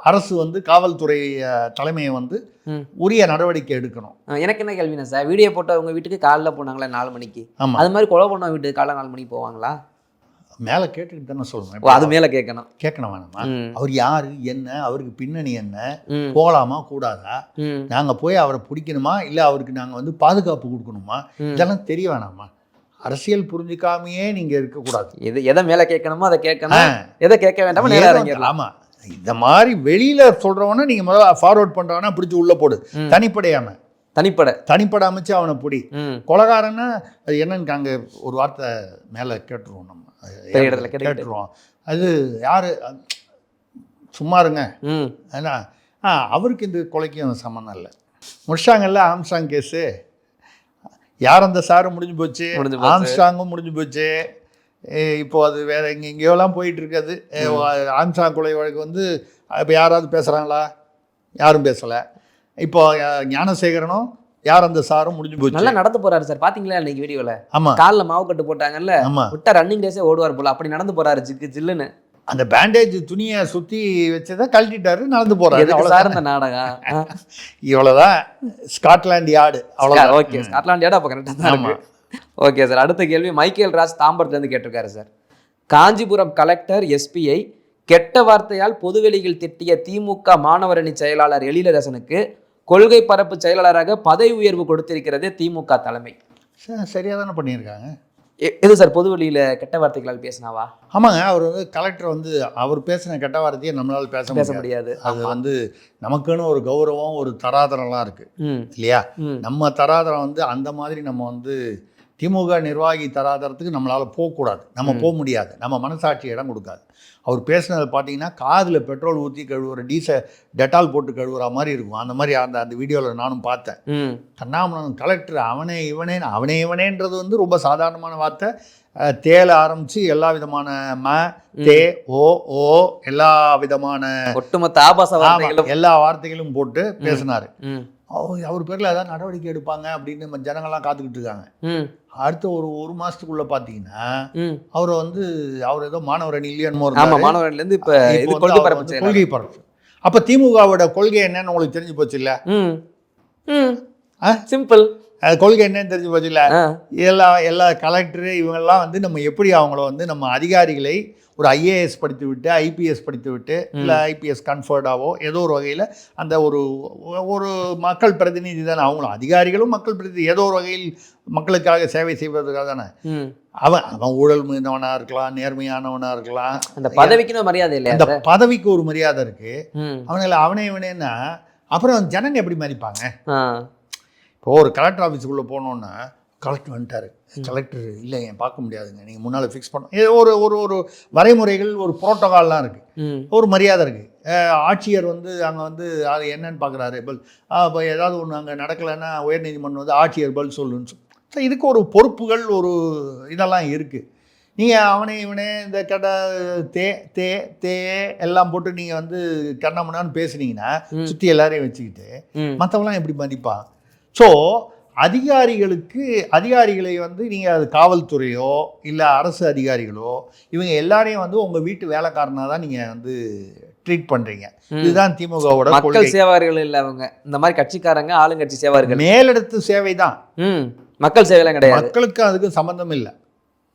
அரசு வந்து காவல்துறை தலைமையை வந்து உரிய நடவடிக்கை எடுக்கணும். எனக்கு என்ன கேள்வினா சார், வீடியோ போட்டவங்க வீட்டுக்கு காலைல போனாங்களா 4 மணிக்கு, அது மாதிரி கொலை பண்ண வீட்டுக்கு காலைல 4 மணிக்கு போவாங்களா? மேலே கேட்டுக்கிட்டு தானே சொல்லணும். அது மேலே கேட்கணும் வேணாமா? அவர் யாரு என்ன, அவருக்கு பின்னணி என்ன, போகலாமா கூடாதா, நாங்கள் போய் அவரை பிடிக்கணுமா இல்லை அவருக்கு நாங்கள் வந்து பாதுகாப்பு கொடுக்கணுமா, இதெல்லாம் தெரிய வேணாமா? அரசியல் புரிஞ்சுக்காமையே நீங்கள் இருக்கக்கூடாது. எதை மேலே கேட்கணுமோ அதை கேட்கணும், எதை கேட்க வேண்டாமோ நேரா இறங்கிடலாம். ஆமாம், இந்த மாதிரி வெளியில் சொல்கிறவனா நீங்கள் முதல்ல ஃபார்வர்ட் பண்ணுறவனா பிடிச்சி உள்ளே போடு. தனிப்படை அமைச்சு அவனை பிடி. கொலைகாரன்னா அது என்னன்னு அங்கே ஒரு வார்த்தை மேலே கேட்டுருவோம், நம்ம கேட்டுருவோம். அது யாரு சும்மா இருங்க ஏன்னா அவருக்கு இந்த கொலைக்கும் சம்மந்தம் இல்லை. முடிச்சாங்கல்ல ஆம்ஸ்டாங் கேஸு, யார் அந்த சாரும் முடிஞ்சு போச்சு, ஆம்ஸ்டாங்கும் முடிஞ்சு போச்சு. இப்போ அது வேற எங்கேயோலாம் போயிட்டு இருக்காது. ஆம்ஸ்டாங் கொலை வழக்கு வந்து இப்போ யாராவது பேசுகிறாங்களா? யாரும் பேசலை. இப்போ ஞானசேகரனும் யார் அந்த சாரும் முடிஞ்சு போச்சு. நல்லா நடந்து போறாரு சார், பாத்தீங்களா இன்னைக்கு வீடியோல? ஆமா, காலில் மாவு கட்டு போட்டாங்கல்ல, விட்டா ரன்னிங் ரேஸே ஓடுவார் போல, அப்படி நடந்து போறாரு ஜில்லுன்னு. அந்த பேண்டேஜ் துணியை சுற்றி வச்சதை கழட்டிட்டாரு, நடந்து போறாரு. சார் நாடகம் இவ்வளோதான். ஸ்காட்லாண்ட் யார்டு, அவ்வளோதான். ஓகே, ஸ்காட்லாண்ட் யார்டு அப்போ கரெக்டாக தான் இருக்கு. ஓகே சார், அடுத்த கேள்வி மைக்கேல் ராஜ் தாம்பரத்துலேருந்து கேட்டிருக்காரு சார். காஞ்சிபுரம் கலெக்டர் எஸ்பியை கெட்ட வார்த்தையால் பொதுவெளியில் திட்டிய திமுக மாணவர் அணி செயலாளர் எழிலரசனுக்கு கொள்கை பரப்பு செயலாளராக பதவி உயர்வு கொடுத்திருக்கிறது திமுக தலைமை. சரியாக தானே பண்ணியிருக்காங்க. எது சார் பொதுவெளியில கெட்ட வார்த்தைகளால் பேசினாவா? ஆமாங்க, அவர் வந்து கலெக்டர் வந்து அவர் பேசின கெட்ட வார்த்தையை நம்மளால பேச முடியாது. அது வந்து நமக்குன்னு ஒரு கௌரவம், ஒரு தராதரம்லாம் இருக்கு இல்லையா? நம்ம தராதரம் வந்து அந்த மாதிரி நம்ம வந்து திமுக நிர்வாகி தராதரத்துக்கு நம்மளால் போகக்கூடாது, நம்ம போக முடியாது, நம்ம மனசாட்சி இடம் கொடுக்காது. அவர் பேசுனதை பார்த்தீங்கன்னா காதில் பெட்ரோல் ஊற்றி கழுவுற டெட்டால் போட்டு கழுவுற மாதிரி இருக்கும். அந்த மாதிரி அந்த வீடியோவில் நானும் பார்த்தேன். கண்ணாமணன் கலெக்டர் அவனே இவனேன்றது வந்து ரொம்ப சாதாரணமான வார்த்தை. தேல ஆரம்பித்து எல்லா விதமான தே ஓ எல்லா விதமான ஒட்டுமொத்த ஆபாச எல்லா வார்த்தைகளும் போட்டு பேசினார். அவர் பேரில் ஏதாவது நடவடிக்கை எடுப்பாங்க அப்படின்னு நம்ம ஜனங்கள்லாம் காத்துக்கிட்டு இருக்காங்க. அடுத்த ஒரு மாசத்துக்குள்ள பாத்தீங்கன்னா அவர் ஏதோ மாணவர் அணி இல்லையன்னு கொள்கை பரப்பு. அப்ப திமுகவோட கொள்கை என்னன்னு உங்களுக்கு தெரிஞ்சு போச்சு இல்ல? சிம்பிள். கொள்கை என்னன்னு தெரிஞ்சு போச்சு இல்ல? எல்லா கலெக்டரு இவங்கெல்லாம் வந்து நம்ம எப்படி அவங்கள வந்து நம்ம அதிகாரிகளை ஒரு ஐஏஎஸ் படித்து விட்டு ஐபிஎஸ் படித்து விட்டு இல்லை ஐபிஎஸ் கன்ஃபர்டாவோ ஏதோ ஒரு வகையில் அந்த ஒரு மக்கள் பிரதிநிதி தானே அவங்களும், அதிகாரிகளும் மக்கள் பிரதிநிதி, ஏதோ ஒரு வகையில் மக்களுக்காக சேவை செய்வதற்காக தானே. அவன் ஊழல் மீதவனாக இருக்கலாம், நேர்மையானவனாக இருக்கலாம், அந்த பதவிக்கு மரியாதை இல்லை, அந்த பதவிக்கு ஒரு மரியாதை இருக்கு. அவனை இவனேன்னா அப்புறம் ஜனங்க எப்படி மதிப்பாங்க? இப்போ ஒரு கலெக்டர் ஆஃபீஸுக்குள்ளே போனோன்னா கலெக்டர் வந்துட்டார், கலெக்டர் இல்லை என் பார்க்க முடியாதுங்க, நீங்கள் முன்னால் ஃபிக்ஸ் பண்ண ஒரு வரைமுறைகள், ஒரு புரோட்டோகால்லாம் இருக்குது, ஒரு மரியாதை இருக்குது. ஆட்சியர் வந்து அங்கே வந்து அது என்னன்னு பார்க்குறாரு, இப்போ ஏதாவது ஒன்று அங்கே நடக்கலைன்னா உயர்நீதிமன்றம் வந்து ஆட்சியர் பல் சொல்லுன்னு ஸோ இதுக்கு ஒரு பொறுப்புகள், ஒரு இதெல்லாம் இருக்குது. நீங்கள் அவனே இந்த கடை தே எல்லாம் போட்டு நீங்கள் வந்து கண்ணாமண்ணான்னு பேசுனீங்கன்னா சுற்றி எல்லாரையும் வச்சுக்கிட்டு மற்றவங்களாம் எப்படி மதிப்பான்? ஸோ அதிகாரிகளை வந்து நீங்கள் அது காவல்துறையோ இல்லை அரசு அதிகாரிகளோ இவங்க எல்லாரையும் வந்து உங்கள் வீட்டு வேலைக்காரனாக தான் நீங்கள் வந்து ட்ரீட் பண்ணுறீங்க. இதுதான் திமுகவோட மக்கள் சேவார்கள் இல்லை, அவங்க இந்த மாதிரி கட்சிக்காரங்க ஆளுங்கட்சி சேவார்கள், மேலெடுத்து சேவை தான். மக்கள் சேவைலாம் கிடையாது. மக்களுக்கு அதுக்கு சம்மந்தம் இல்லை.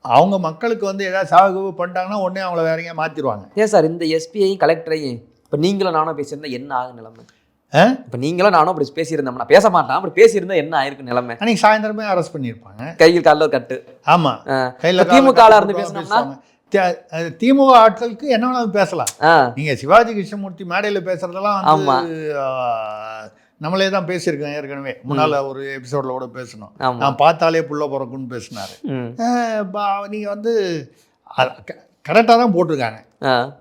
அவங்க மக்களுக்கு வந்து ஏதாவது சாகு பண்ணிட்டாங்கன்னா உடனே அவங்கள வேற எங்கேயா மாற்றிடுவாங்க. ஏன் சார் இந்த எஸ்பிஐயும் கலெக்டரையும் இப்போ நீங்களும் நானும் பேசியிருந்தா என்ன ஆகும் நிலைமை? இப்போ நீங்களும் நானும் அப்படி பேசியிருந்தோம்னா, பேச மாட்டான், அப்படி பேசியிருந்தா என்ன ஆயிருக்கு நிலைமை? அன்னைக்கு சாயந்தரமே அரெஸ்ட் பண்ணியிருப்பாங்க, கையில் காலில் கட்டு. ஆமா, கையில் திமுக இருந்து பேசினோம்னா திமுக ஆட்களுக்கு என்ன வேணாலும் பேசலாம். நீங்க சிவாஜி கிருஷ்ணமூர்த்தி மேடையில் பேசுறதெல்லாம் நம்மளே தான் பேசியிருக்கோம் ஏற்கனவே, முன்னால் ஒரு எபிசோடில் கூட பேசணும். நான் பார்த்தாலே புள்ள பிறக்குன்னு பேசினாரு. நீங்கள் வந்து கரெக்டாக தான் போட்டிருக்காங்க,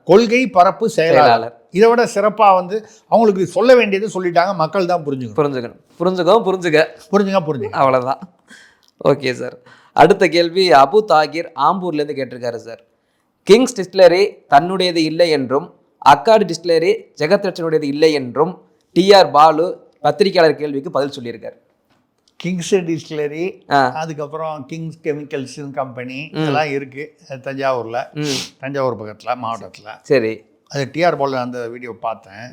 கொள்கை பரப்பு செயலாளர். இதை விட சிறப்பாக வந்து அவங்களுக்கு சொல்ல வேண்டியது சொல்லிட்டாங்க, மக்கள் தான் புரிஞ்சுக்க அவ்வளோதான். ஓகே சார், அடுத்த கேள்வி அபு தாகிர் ஆம்பூர்லேருந்து கேட்டிருக்காரு சார். கிங்ஸ் டிஸ்டிலரி தன்னுடையது இல்லை என்றும் அக்காடு டிஸ்டிலரி ஜெகத்ரட்சனுடையது இல்லை என்றும் டிஆர் பாலு பத்திரிகையாளர் கேள்விக்கு பதில் சொல்லியிருக்காரு. கிங்ஸ் டிஸ்டிலரி, அதுக்கப்புறம் கிங்ஸ் கெமிக்கல்ஸ் கம்பெனி இதெல்லாம் இருக்கு தஞ்சாவூர் பக்கத்தில் மாவட்டத்தில். சரி, அது டிஆர் பாலு அந்த வீடியோ பார்த்தேன்.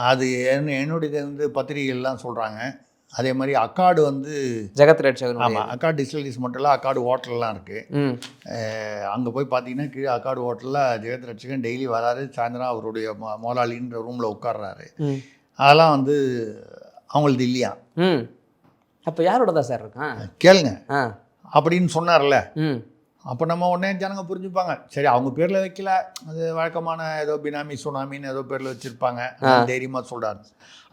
அது என்னுடைய வந்து பத்திரிகைகள்லாம் சொல்கிறாங்க. அதே மாதிரி அக்காடு வந்து ஜெகத்ரட்சகன், ஆமாம், அக்காடு டிஸ்டிலரிஸ் மட்டும் இல்லை, அக்காடு ஹோட்டல்லாம் இருக்குது. அங்கே போய் பார்த்தீங்கன்னா கீழே அக்காடு ஹோட்டலில் ஜெகத்ரட்சகன் டெய்லி வராரு, சாயந்தரம் அவருடைய முதலாளின்ற ரூமில் உட்கார்றாரு. அதெல்லாம் வந்து அவங்களது இல்லையா? அப்போ யாரோட தான் சார் இருக்கான் கேளுங்க அப்படின்னு சொன்னார்ல. அப்போ நம்ம உடனே ஜனங்க புரிஞ்சுப்பாங்க, சரி அவங்க பேரில் வைக்கல, அது வழக்கமான ஏதோ பினாமி சுனாமின்னு ஏதோ பேரில் வச்சுருப்பாங்க, தைரியமாக சொல்கிறாரு.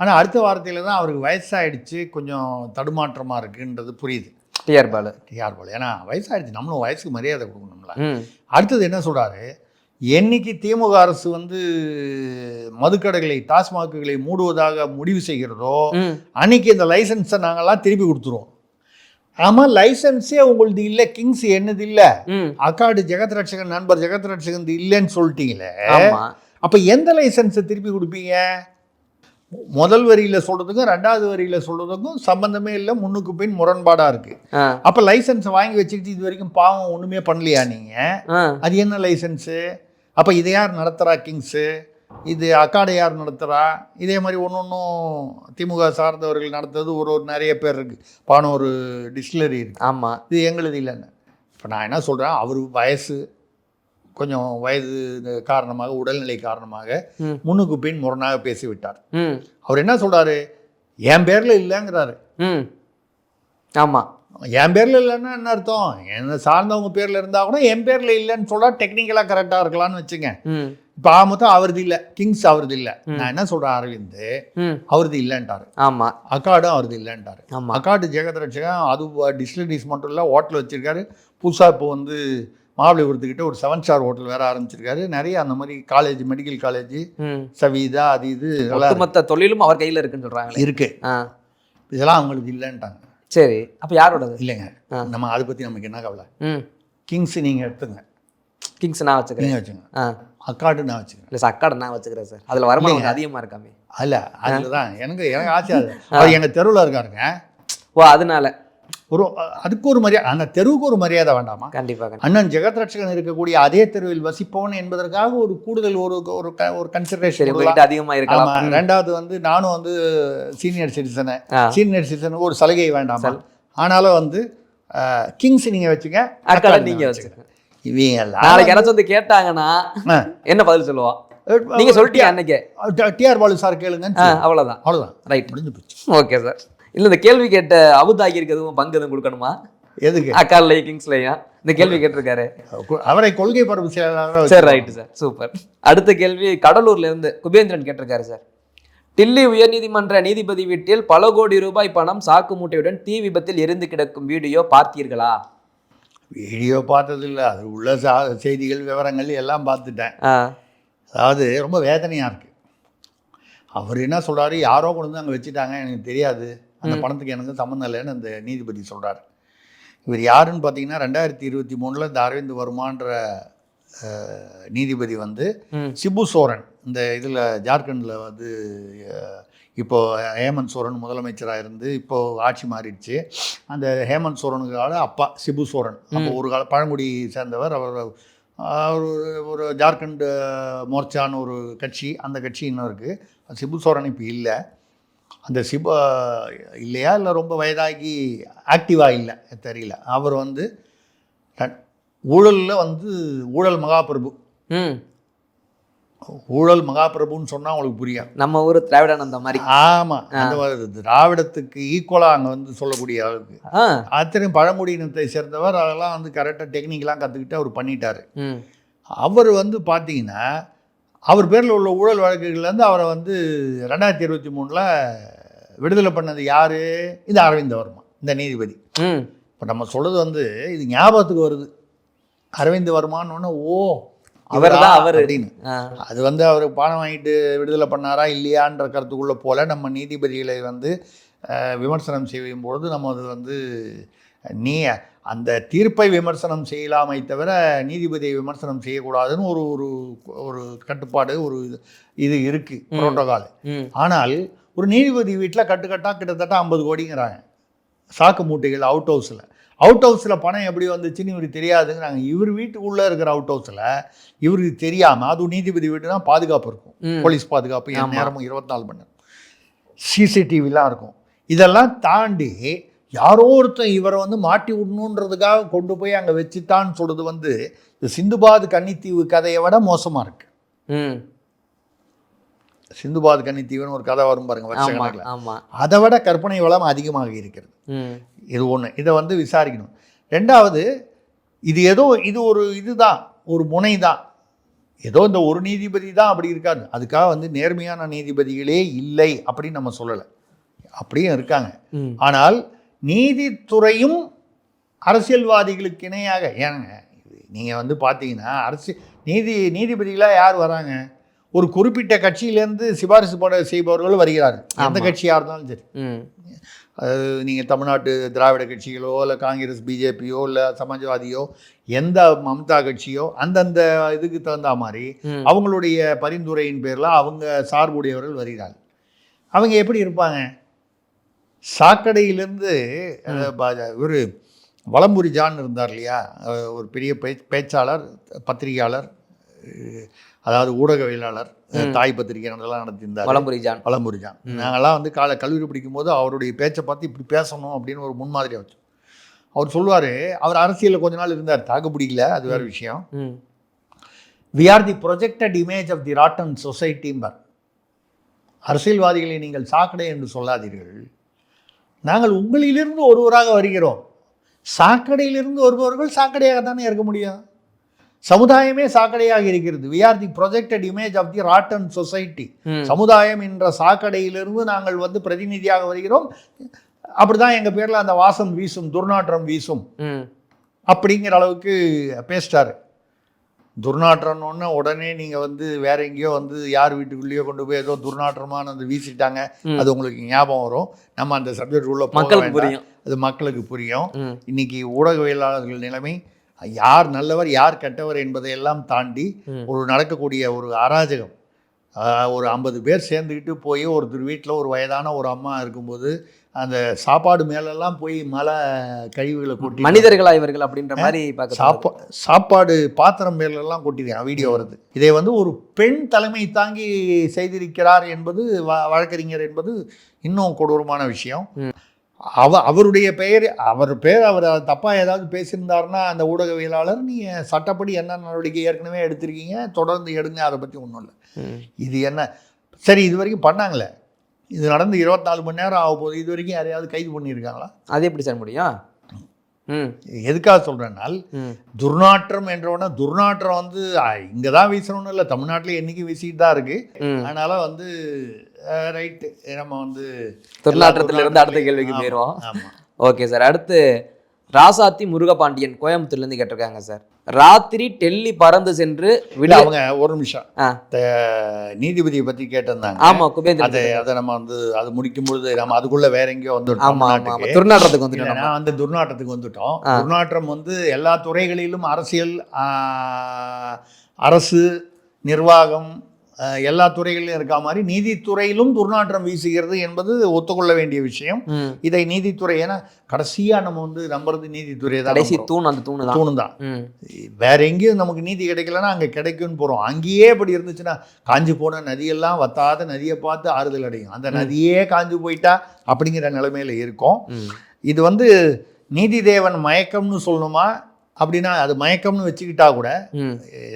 ஆனால் அடுத்த வார்த்தையில் தான் அவருக்கு வயசாகிடுச்சு, கொஞ்சம் தடுமாற்றமாக இருக்குன்றது புரியுது டிஆர் பாலு. ஏன்னா வயசாகிடுச்சு, நம்மளும் வயசுக்கு மரியாதை கொடுக்கணும்ல. அடுத்தது என்ன சொல்கிறாரு, என்னைக்கு திமுக அரசு வந்து மதுக்கடைகளை டாஸ்மாக்குகளை மூடுவதாக முடிவு செய்கிறதோ அன்னைக்கு இந்த லைசன்ஸை நாங்கள்லாம் திருப்பி கொடுத்துருவோம். ஆமாம், லைசன்ஸே உங்களது இல்லை, கிங்ஸ் என்னது இல்லை, அக்காடு ஜெகத்ரட்சகன் நண்பர் ஜெகத்ரட்சகன் இல்லைன்னு சொல்லிட்டீங்களே, அப்போ எந்த லைசன்ஸை திருப்பி கொடுப்பீங்க? முதல் வரியில் சொல்கிறதுக்கும் ரெண்டாவது வரியில் சொல்கிறதுக்கும் சம்மந்தமே இல்லை, முன்னுக்கு பின் முரண்பாடாக இருக்குது. அப்போ லைசன்ஸை வாங்கி வச்சுக்கிட்டு இது வரைக்கும் பாவம் ஒன்றுமே பண்ணலையா நீங்கள்? அது என்ன லைசன்ஸு? அப்போ இதை யார் நடத்துகிறா? கிங்ஸு. இது அக்காடை யார் நடத்துகிறா? இதே மாதிரி ஒன்றும் திமுக சார்ந்தவர்கள் நடத்துறது ஒரு நிறைய பேர் இருக்குது. பானூர் டிஸ்டிலரி இருக்குது. ஆமாம், இது எங்களுது இல்லைன்னு. இப்போ நான் என்ன சொல்கிறேன், அவர் வயசு கொஞ்சம் வயது காரணமாக உடல்நிலை காரணமாக ம். முன்னுக்கு பின் முரணாக பேசிவிட்டார். ம் அவர் என்ன சொல்றாரு, என் பேர்ல இல்லைங்கிறாரு. ம் ஆமா என் பேர்ல இல்லைன்னா என்ன அர்த்தம், என்ன சார்ந்தவங்க பேர்ல இருந்தா கூட என் பேர்ல இல்லைன்னு சொல்றா டெக்னிக்கலா கரெக்டா இருக்கலாம்னு வச்சுங்க. ம் இப்போ மொத்தம் அவரது இல்லை, கிங்ஸ் அவரது இல்லை. நான் என்ன சொல்றேன், அரவிந்த் ம் அவரது இல்லைன்ட்டாரு, ஆமா அக்காடும் அவரது இல்லைன்ட்டாரு. ஆமா அக்காடு ஜெகதரட்சகன் அது டிஸ்டிலரிஸ் மட்டும் இல்லை, ஹோட்டல் வச்சிருக்காரு. புதுசாக இப்போ வந்து மகாபலிபுரத்துக்கிட்ட ஒரு 7 ஸ்டார் ஹோட்டல் வேற ஆரம்பிச்சிருக்காரு. நிறைய அந்த மாதிரி காலேஜ், மெடிக்கல் காலேஜ், ம் சவீதா, அது இது எல்லாம் ஒட்டுமொத்த தொழிலும் அவர் கையில இருக்குன்னு சொல்றாங்களே. இருக்கு. ஆ இதெல்லாம் அவங்களுக்கு இல்லைன்ட்டாங்க. சரி, அப்ப யாரோடது? இல்லைங்க, நம்ம அதை பற்றி நமக்கு என்ன கவலை. ம் கிங்ஸ் நீங்கள் எடுத்துங்க, கிங்ஸ் நான் வச்சுக்கிறேன். நீங்கள் வச்சுங்க. ஆ அக்காடு நான் வச்சுக்கிறேன். இல்லை சார், அக்காடை நான் வச்சுக்கிறேன் சார். அதில் வருமானம் கொஞ்சம் அதிகமாக இருக்காமே. அல்ல, அதில் தான் எனக்கு ஆசை. அவர் எங்கள் தெருவில் இருக்காருங்க. ஓ அதனால அதுக்கு ஒரு மரியாதை, அந்த தெருவுக்கு ஒரு மரியாதை வேண்டாமா? கண்டிப்பாக. அண்ணன் ஜெகத்ரட்சகன் இருக்கக்கூடிய அதே தெருவில் வசிப்பவன் என்பதற்காக ஒரு கூடுதல் ஒரு கன்சிடரேஷன் அதிகமாக இருக்கலாம். ரெண்டாவது வந்து நானும் வந்து சீனியர் சிட்டிசனுக்கு ஒரு சலுகை வேண்டாமா? ஆனாலும் வந்து கிங்ஸ் நீங்க வச்சுங்க, அக்காடை நீங்க வச்சுங்க. இவங்க எல்லாம் நாளைக்கு யாராச்சும் வந்து கேட்டாங்கன்னா என்ன பதில் சொல்லுவா? நீங்க சொல்லிட்டீங்க அன்னைக்கு, டிஆர் பாலு சார் கேளுங்க, அவ்வளவுதான். ரைட், முடிஞ்சு போச்சு. Okay sir. இல்லை இந்த கேள்வி கேட்ட அபுதாகிருக்கு எதுவும் பங்கு எதுவும் கொடுக்கணுமா? எதுக்கு? அக்காலையும் கிங்ஸ்லையும் இந்த கேள்வி கேட்டிருக்காரு. அவரை கொள்கை பரப்பு செயலாளர். சரி, ரைட்டு சார், சூப்பர். அடுத்த கேள்வி கடலூர்ல இருந்து குபேந்திரன் கேட்டிருக்காரு சார். டில்லி உயர்நீதிமன்ற நீதிபதி வீட்டில் பல கோடி ரூபாய் பணம் சாக்கு மூட்டையுடன் தீ விபத்தில் எரிந்து கிடக்கும் வீடியோ பார்த்தீர்களா? வீடியோ பார்த்ததில்ல, அது உள்ள செய்திகள் விவரங்கள் எல்லாம் பார்த்துட்டேன். அதாவது ரொம்ப வேதனையாக இருக்குது. அவர் என்ன சொல்கிறாரு, யாரோ கொண்டு வந்து அங்கே வச்சுட்டாங்க, எனக்கு தெரியாது, அந்த பணத்துக்கு எனக்கு சம்மந்தம் இல்லைன்னு அந்த நீதிபதி சொல்கிறார். இவர் யாருன்னு பார்த்தீங்கன்னா 2023 இந்த அரவிந்த் வர்மான்ற நீதிபதி வந்து சிபு சோரன், இந்த இதில் ஜார்க்கண்டில் வந்து இப்போது ஹேமந்த் சோரன் முதலமைச்சராக இருந்து இப்போது ஆட்சி மாறிடுச்சு. அந்த ஹேமந்த் சோரனுக்கால அப்பா சிபு சோரன், அப்போ ஒரு கால பழங்குடி சேர்ந்தவர். அவர் ஒரு ஜார்க்கண்ட் மோர்ச்சான்னு ஒரு கட்சி, அந்த கட்சி இன்னும் இருக்குது. சிபு சோரன் இப்போ இல்லை. அந்த சிபு இல்லையா இல்லை ரொம்ப வயதாகி ஆக்டிவாக இல்லை தெரியல. அவர் வந்து ஊழலில் வந்து ஊழல் மகாபிரபு. ஊழல் மகாபிரபுன்னு சொன்னால் உங்களுக்கு புரியும். நம்ம ஊர் திராவிடானந்த மாதிரி. ஆமாம், அந்த திராவிடத்துக்கு ஈக்குவலாக அங்கே வந்து சொல்லக்கூடிய அளவுக்கு அத்தனையும் பழங்குடியினத்தை சேர்ந்தவர். அதெல்லாம் வந்து கரெக்டாக டெக்னிக்கெலாம் கற்றுக்கிட்டு அவர் பண்ணிட்டார். அவர் வந்து பார்த்தீங்கன்னா அவர் பேரில் உள்ள ஊழல் வழக்குகள்லேருந்து அவரை வந்து 2023 விடுதலை பண்ணது யார்? இந்த அரவிந்த் வர்மா, இந்த நீதிபதி. இப்போ நம்ம சொல்கிறது வந்து இது ஞாபகத்துக்கு வருது, அரவிந்த் வர்மான்னு. ஓ அவர் தான் அவர் அப்படின்னு. அது வந்து அவர் பணம் வாங்கிட்டு விடுதலை பண்ணாரா இல்லையான்ற கருத்துக்குள்ளே போல நம்ம நீதிபதிகளை வந்து விமர்சனம் செய்யும்பொழுது நம்ம அது வந்து நீ அந்த தீர்ப்பை விமர்சனம் செய்யலாமை தவிர நீதிபதியை விமர்சனம் செய்யக்கூடாதுன்னு ஒரு ஒரு ஒரு கட்டுப்பாடு, ஒரு இது இருக்குது, புரோட்டோகால். ஆனால் ஒரு நீதிபதி வீட்டில் கட்டுக்கட்டாக கிட்டத்தட்ட 50 கோடிங்கிறாங்க சாக்கு மூட்டைகள். அவுட் ஹவுஸில் பணம் எப்படி வந்துச்சுன்னு இவருக்கு தெரியாதுங்கிறாங்க. இவர் வீட்டுக்குள்ளே இருக்கிற அவுட் ஹவுஸில் இவருக்கு தெரியாமல், அதுவும் நீதிபதி வீட்டுனா பாதுகாப்பு இருக்கும், போலீஸ் பாதுகாப்பு நேரமும் 24 மணி நேரம், சிசிடிவிலாம் இருக்கும். இதெல்லாம் தாண்டி யாரோ ஒருத்தன் இவரை வந்து மாட்டி விடணுன்றதுக்காக கொண்டு போய் அங்கே வச்சுட்டான்னு சொல்கிறது வந்து இந்த சிந்துபாத் கன்னித்தீவு கதையை விட மோசமாக இருக்குது. சிந்துபாத் கன்னித்தீவுன்னு ஒரு கதை வரும் பாருங்க வருஷக்கணக்கில், அதை விட கற்பனை வளம் அதிகமாக இருக்கிறது. இது ஒன்று, இதை வந்து விசாரிக்கணும். ரெண்டாவது, இது ஒரு இதுதான், ஒரு முனை தான். ஏதோ இந்த ஒரு நீதிபதி தான் அப்படி இருக்காரு, அதுக்காக வந்து நேர்மையான நீதிபதிகளே இல்லை அப்படின்னு நம்ம சொல்லலை, அப்படியும் இருக்காங்க. ஆனால் நீதித்துறையும் அரசியல்வாதிகளுக்கு இணையாக, ஏங்க நீங்கள் வந்து பார்த்தீங்கன்னா நீதிபதிகளாக யார் வராங்க? ஒரு குறிப்பிட்ட கட்சியிலேருந்து சிபாரிசு செய்பவர்கள் வருகிறார்கள், எந்த கட்சியாக இருந்தாலும் சரி. அது நீங்கள் தமிழ்நாட்டு திராவிட கட்சிகளோ இல்லை காங்கிரஸ் பிஜேபியோ இல்லை சமாஜ்வாதியோ எந்த மம்தா கட்சியோ அந்தந்த இதுக்கு தகுந்த மாதிரி அவங்களுடைய பரிந்துரையின் பேரில் அவங்க சார்புடையவர்கள் வருகிறார்கள். அவங்க எப்படி இருப்பாங்க? சாக்கடையிலேருந்து ஒரு வலம்புரி ஜான் இருந்தார் இல்லையா, ஒரு பெரிய பேச்சாளர், பத்திரிகையாளர், அதாவது ஊடகவியலாளர், தாய் பத்திரிகை அதெல்லாம் நடத்தியிருந்தார் வலம்புரி ஜான். நாங்கள்லாம் வந்து கல்லூரி படிக்கும்போது அவருடைய பேச்சை பார்த்து இப்படி பேசணும் அப்படின்னு ஒரு முன்மாதிரியாக வச்சோம். அவர் சொல்லுவார், அவர் அரசியலில் கொஞ்ச நாள் இருந்தார், தாக்கு பிடிக்கல, அது வேறு விஷயம். We are the projected image of the rotten சொசைட்டிம்பர். அரசியல்வாதிகளை நீங்கள் சாக்கடை என்று சொல்லாதீர்கள். நாங்கள் உங்களிலிருந்து ஒருவராக வருகிறோம். சாக்கடையிலிருந்து ஒருவர்கள் சாக்கடையாக தானே இருக்க முடியும். சமுதாயமே சாக்கடையாக இருக்கிறது. We are the projected image of the rotten society. சமுதாயம் என்ற சாக்கடையிலிருந்து நாங்கள் வந்து பிரதிநிதியாக வருகிறோம். அப்படிதான் எங்கள் பேரில் அந்த வாசம் வீசும், துர்நாற்றம் வீசும் அப்படிங்கிற அளவுக்கு பேசிட்டாரு. துர்நாற்றம்னு உடனே நீங்கள் வந்து வேற எங்கேயோ வந்து யார் வீட்டுக்குள்ளேயோ கொண்டு போய் ஏதோ துர்நாற்றமான அந்த வீசிட்டாங்க, அது உங்களுக்கு ஞாபகம் வரும். நம்ம அந்த சப்ஜெக்ட் உள்ள மக்களுக்கு புரியும், அது மக்களுக்கு புரியும். இன்னைக்கு ஊடகவியலாளர்கள் நிலைமை யார் நல்லவர் யார் கெட்டவர் என்பதையெல்லாம் தாண்டி ஒரு நடக்கக்கூடிய ஒரு அராஜகம். ஒரு 50 பேர் சேர்ந்துக்கிட்டு போய் ஒருத்தர் வீட்டில் ஒரு வயதான ஒரு அம்மா இருக்கும்போது அந்த சாப்பாடு மேலெல்லாம் போய் மலை கழிவுகளை கொட்டி, மனிதர்களா இவர்கள் அப்படின்ற மாதிரி சாப்பாடு பாத்திரம் மேலெல்லாம் கொட்டிருக்காங்க. வீடியோ வருது. இதை வந்து ஒரு பெண் தலைமை தாங்கி செய்திருக்கிறார் என்பது வழக்கறிஞர் என்பது இன்னும் கொடூரமான விஷயம். அவருடைய பெயர் அவர் தப்பாக ஏதாவது பேசியிருந்தாருன்னா அந்த ஊடகவியலாளர் நீங்கள் சட்டப்படி என்ன நடவடிக்கை ஏற்கனவே எடுத்திருக்கீங்க, தொடர்ந்து எடுங்க, அதை பற்றி ஒன்றும் இல்லை. இது என்ன சரி, இது வரைக்கும் பண்ணாங்களே, இது நடந்து 24 மணி நேரம் ஆக போகுது, இது வரைக்கும் யாரையாவது கைது பண்ணியிருக்காங்களா? அது எப்படி சார் முடியும்? எதுக்காக சொல்கிறேன்னால், துர்நாற்றம் என்றோன்னா துர்நாற்றம் வந்து இங்கே தான் வீசணும்னு இல்லை, தமிழ்நாட்டில் என்றைக்கும் வீசிட்டு தான் இருக்குது. அதனால் வந்து ரைட்டு, நம்ம வந்து துர்நாற்றத்திலிருந்து அடுத்த கேள்விக்கு போயிடுவோம். ஓகே சார், அடுத்து ராசாத்தி முருகபாண்டியன் கோயம்புத்தூர்லேருந்து கேட்டிருக்காங்க சார். ராத்திரி டெல்லி பறந்து சென்று அவங்க ஒரு நிமிஷம் நீதிபதியை பற்றி கேட்டிருந்தாங்க. ஆமா, குபேந்திர. அதை நம்ம வந்து அது முடிக்கும் பொழுது நம்ம அதுக்குள்ள வேற எங்கேயோ வந்துட்டோம், துர்நாற்றத்துக்கு வந்துட்டோம். நான் வந்து துர்நாற்றத்துக்கு வந்துட்டோம். துர்நாற்றம் வந்து எல்லா துறைகளிலும் அரசியல், அரசு, நிர்வாகம் எல்லா துறைகளிலும் இருக்க மாதிரி நீதித்துறையிலும் துர்நாற்றம் வீசுகிறது என்பது ஒத்துக்கொள்ள வேண்டிய விஷயம். இதை நீதித்துறை, ஏன்னா கடைசியா நம்ம வந்து நம்புறது நீதித்துறை தான், கடைசி தூண். அந்த தூணு தான். வேற எங்கேயும் நமக்கு நீதி கிடைக்கலன்னா அங்கே கிடைக்கும்னு போகிறோம். அங்கேயே இப்படி இருந்துச்சுன்னா காஞ்சு போன நதியெல்லாம் வத்தாத நதியை பார்த்து ஆறுதல் அடையும். அந்த நதியே காஞ்சு போயிட்டா அப்படிங்கிற நிலைமையில இருக்கும். இது வந்து நீதி தேவன் மயக்கம்னு சொல்லணுமா அப்படின்னா அது மயக்கம்னு வச்சுக்கிட்டா கூட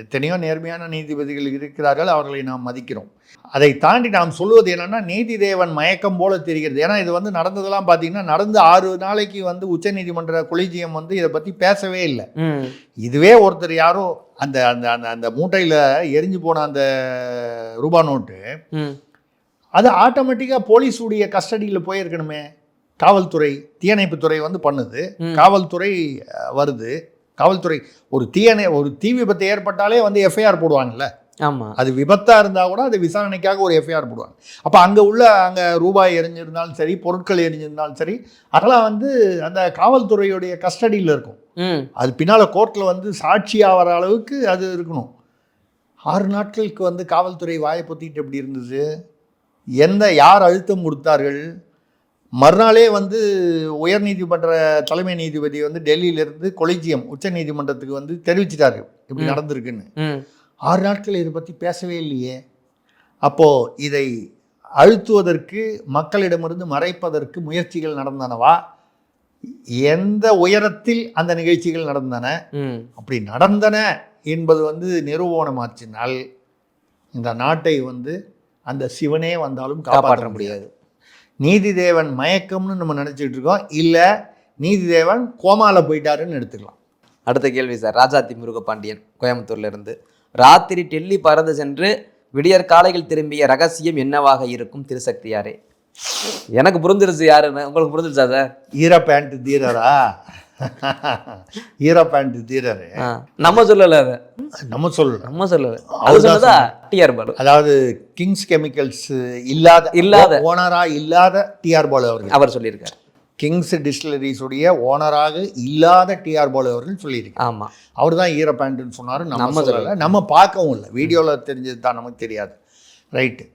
எத்தனையோ நேர்மையான நீதிபதிகள் இருக்கிறார்கள், அவர்களை நாம் மதிக்கிறோம். அதை தாண்டி நாம் சொல்வது என்னன்னா, நீதி தேவன் மயக்கம் போல தெரிகிறது. ஏன்னா இது வந்து நடந்ததெல்லாம் பார்த்தீங்கன்னா, நடந்து 6 நாளைக்கு வந்து உச்சநீதிமன்ற கொலிஜியம் வந்து இதை பற்றி பேசவே இல்லை. இதுவே ஒருத்தர் யாரோ அந்த அந்த அந்த அந்த மூட்டையில் எரிஞ்சு போன அந்த ரூபா நோட்டு அது ஆட்டோமேட்டிக்காக போலீஸுடைய கஸ்டடியில் போயிருக்கணுமே. காவல்துறை, தீயணைப்புத்துறை வந்து பண்ணுது, காவல்துறை வருது. காவல்துறை ஒரு தீ விபத்து ஏற்பட்டாலே வந்து எஃப்ஐஆர் போடுவாங்கல்ல. ஆமாம், அது விபத்தாக இருந்தால் கூட அது விசாரணைக்காக ஒரு எஃப்ஐஆர் போடுவாங்க. அப்போ அங்கே ரூபாய் எரிஞ்சிருந்தாலும் சரி, பொருட்கள் எரிஞ்சிருந்தாலும் சரி, அதெல்லாம் வந்து அந்த காவல்துறையுடைய கஸ்டடியில் இருக்கும். அது பின்னால் கோர்ட்டில் வந்து சாட்சியாக வர அளவுக்கு அது இருக்கணும். 6 நாட்களுக்கு வந்து காவல்துறை வாயை பொத்திட்டு எப்படி இருந்தது? யார் அழுத்தம் கொடுத்தார்கள்? மறுநாளே வந்து உயர்நீதிமன்ற தலைமை நீதிபதி வந்து டெல்லியிலிருந்து கொலிஜியம் உச்ச நீதிமன்றத்துக்கு வந்து தெரிவிச்சிட்டாரு இப்படி நடந்திருக்குன்னு. 6 நாட்கள் இதை பற்றி பேசவே இல்லையே. அப்போது இதை அழுத்துவதற்கு, மக்களிடமிருந்து மறைப்பதற்கு முயற்சிகள் நடந்தனவா? எந்த உயரத்தில் அந்த நிகழ்ச்சிகள் நடந்தன? அப்படி நடந்தன என்பது வந்து நிரூபணமாச்சினால் இந்த நாட்டை வந்து அந்த சிவனே வந்தாலும் காப்பாற்ற முடியாது. நீதிதேவன் மயக்கம்னு நம்ம நினச்சிட்டு இருக்கோம், இல்லை நீதிதேவன் கோமாவில் போயிட்டாருன்னு எடுத்துக்கலாம். அடுத்த கேள்வி சார், ராஜாத்தி முருகபாண்டியன் கோயம்புத்தூர்ல இருந்து. ராத்திரி டெல்லி பறந்து சென்று விடியற் காலைகள் திரும்பிய ரகசியம் என்னவாக இருக்கும் திருசக்தியாரே? எனக்கு புரிஞ்சிருச்சு யாருன்னு, உங்களுக்கு புரிஞ்சிருச்சா சார்? ஈர பேண்ட் தீரரா? ஈர பேண்ட் தீரரு நம்ம சொல்லல, நம்ம சொல்லல, அது சொன்னதா டிஆர் பாலு. அதாவது கிங்ஸ் கெமிக்கல்ஸ் இல்லாத ஓனரா இல்லாத டிஆர் பாலு அவர் சொல்லியிருக்காரு. கிங்ஸ் டிஸ்டிலரிஸ் உடைய ஓனராக இல்லாத டிஆர் பாலு அவர்கள் சொல்லியிருக்காரு. ஆமாம், அவர் தான் ஈர பேண்ட்னு சொன்னார். நம்ம சொல்லலை, நம்ம பார்க்கவும் இல்லை, வீடியோவில் தெரிஞ்சது தான், நமக்கு தெரியாது. ரைட்டு.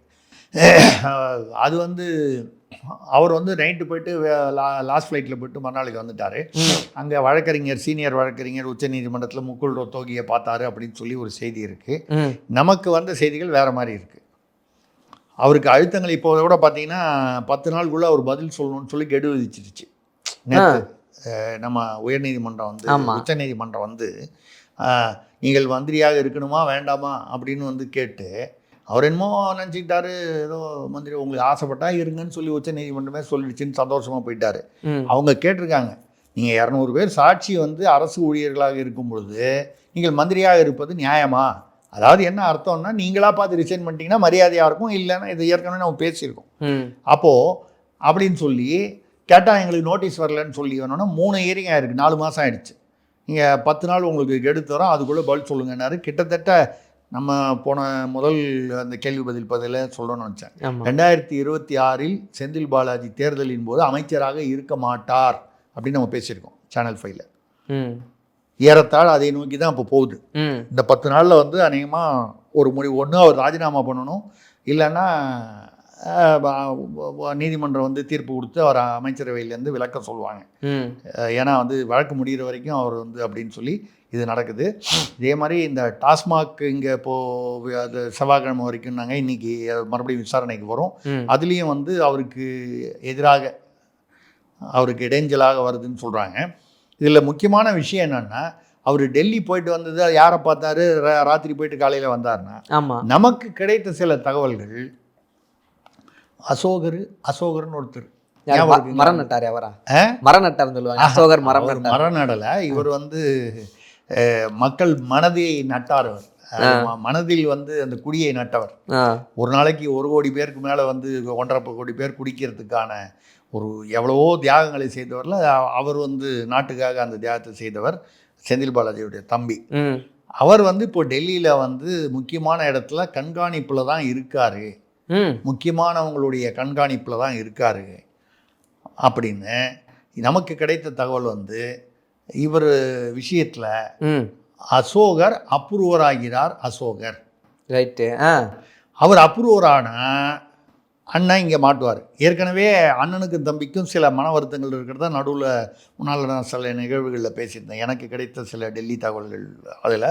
அது வந்து அவர் வந்து நைட்டு போயிட்டு லாஸ்ட் ஃப்ளைட்டில் போயிட்டு மறுநாளைக்கு வந்துட்டார். அங்கே வழக்கறிஞர், சீனியர் வழக்கறிஞர் உச்சநீதிமன்றத்தில் முகுல் ரோத்தோகியை பார்த்தாரு அப்படின்னு சொல்லி ஒரு செய்தி இருக்குது. நமக்கு வந்த செய்திகள் வேறு மாதிரி இருக்குது. அவருக்கு அழுத்தங்கள் இப்போ கூட பார்த்தீங்கன்னா 10 நாளுக்குள்ளே அவர் பதில் சொல்லணும்னு சொல்லி கெடு விதிச்சிருச்சு. நேற்று நம்ம உயர்நீதிமன்றம் வந்து உச்சநீதிமன்றம் வந்து நீங்கள் மந்திரியாக இருக்கணுமா வேண்டாமா அப்படின்னு வந்து கேட்டு அவர் என்னமோ நினச்சிக்கிட்டாரு, ஏதோ மந்திரி உங்களுக்கு ஆசைப்பட்டா இருங்கன்னு சொல்லி உச்ச நீதிமன்றமே சொல்லிடுச்சுன்னு சந்தோஷமாக போயிட்டாரு. அவங்க கேட்டிருக்காங்க, நீங்கள் 200 பேர் சாட்சி வந்து அரசு ஊழியர்களாக இருக்கும் பொழுது நீங்கள் மந்திரியாக இருப்பது நியாயமா? அதாவது என்ன அர்த்தம்னா, நீங்களாக பார்த்து ரிசைன் பண்ணிட்டீங்கன்னா மரியாதையாக இருக்கும், இல்லைன்னா இது ஏற்கனவே நம்ம பேசியிருக்கோம். அப்போது அப்படின்னு சொல்லி கேட்டால் எங்களுக்கு நோட்டீஸ் வரலன்னு சொல்லி வேணும்னா 3 ஹியரிங் ஆயிருக்கு, 4 மாதம் ஆயிடுச்சு. நீங்கள் 10 நாள் உங்களுக்கு எடுத்து வரோம், அதுக்குள்ளே பதில் சொல்லுங்கன்னாரு. கிட்டத்தட்ட நம்ம போன முதல் அந்த கேள்வி பதில் சொல்லணும்னு நினச்சேன். 2026 செந்தில் பாலாஜி தேர்தலின் போது அமைச்சராக இருக்க மாட்டார் அப்படின்னு நம்ம பேசியிருக்கோம் சேனல் 5ல. ஏறத்தாழ அதை நோக்கி தான் இப்போ போகுது. இந்த 10 நாளில் வந்து அநேகமாக ஒரு முடிவு, ஒன்று அவர் ராஜினாமா பண்ணணும், இல்லைன்னா நீதிமன்றம் வந்து தீர்ப்பு கொடுத்து அவர் அமைச்சரவையிலேருந்து விலக்க சொல்லுவாங்க. ஏன்னா வந்து வழக்கு முடிகிற வரைக்கும் அவர் வந்து அப்படின்னு சொல்லி இது நடக்குது. இதே மாதிரி இந்த டாஸ்மாக் இங்கே இப்போது அது செவ்வாய்க்கிழமை வரைக்கும் நாங்கள் இன்றைக்கி மறுபடியும் விசாரணைக்கு வரும். அதுலேயும் வந்து அவருக்கு எதிராக அவருக்கு இடைஞ்சலாக வருதுன்னு சொல்கிறாங்க. இதில் முக்கியமான விஷயம் என்னென்னா, அவர் டெல்லி போயிட்டு வந்தது யாரை பார்த்தாரு, ராத்திரி போயிட்டு காலையில் வந்தார்னா, நமக்கு கிடைத்த சில தகவல்கள் அசோகர்னு ஒருத்தர் மரம் நட்டார். அவரா மரம் நட்டார்னு சொல்லுவாங்க. அசோகர் மரம் நடலை. இவர் வந்து மக்கள் மனதை நட்டாரவர், மனதில் வந்து அந்த குடியை நட்டவர். ஒரு நாளைக்கு 1 கோடி பேருக்கு மேலே வந்து 1.5 கோடி பேர் குடிக்கிறதுக்கான ஒரு எவ்வளவோ தியாகங்களை செய்தவரில் அவர் வந்து நாட்டுக்காக அந்த தியாகத்தை செய்தவர் செந்தில் பாலாஜியுடைய தம்பி. அவர் வந்து இப்போ டெல்லியில் வந்து முக்கியமான இடத்துல கண்காணிப்பில் தான் இருக்கார், முக்கியமானவங்களுடைய கண்காணிப்பில் தான் இருக்கார் அப்படின்னு நமக்கு கிடைத்த தகவல் வந்து, இவர் விஷயத்தில் அசோகர் அப்ரூவர் ஆகிறார். அசோகர் ரைட்டு. அவர் அப்ரூவர் ஆனால் அண்ணன் இங்கே மாட்டுவார். ஏற்கனவே அண்ணனுக்கும் தம்பிக்கும் சில மன வருத்தங்கள் இருக்கிறதா நடுவில் முன்னால் நான் சில நிகழ்வுகளில் பேசியிருந்தேன். எனக்கு கிடைத்த சில டெல்லி தகவல்கள் அதில்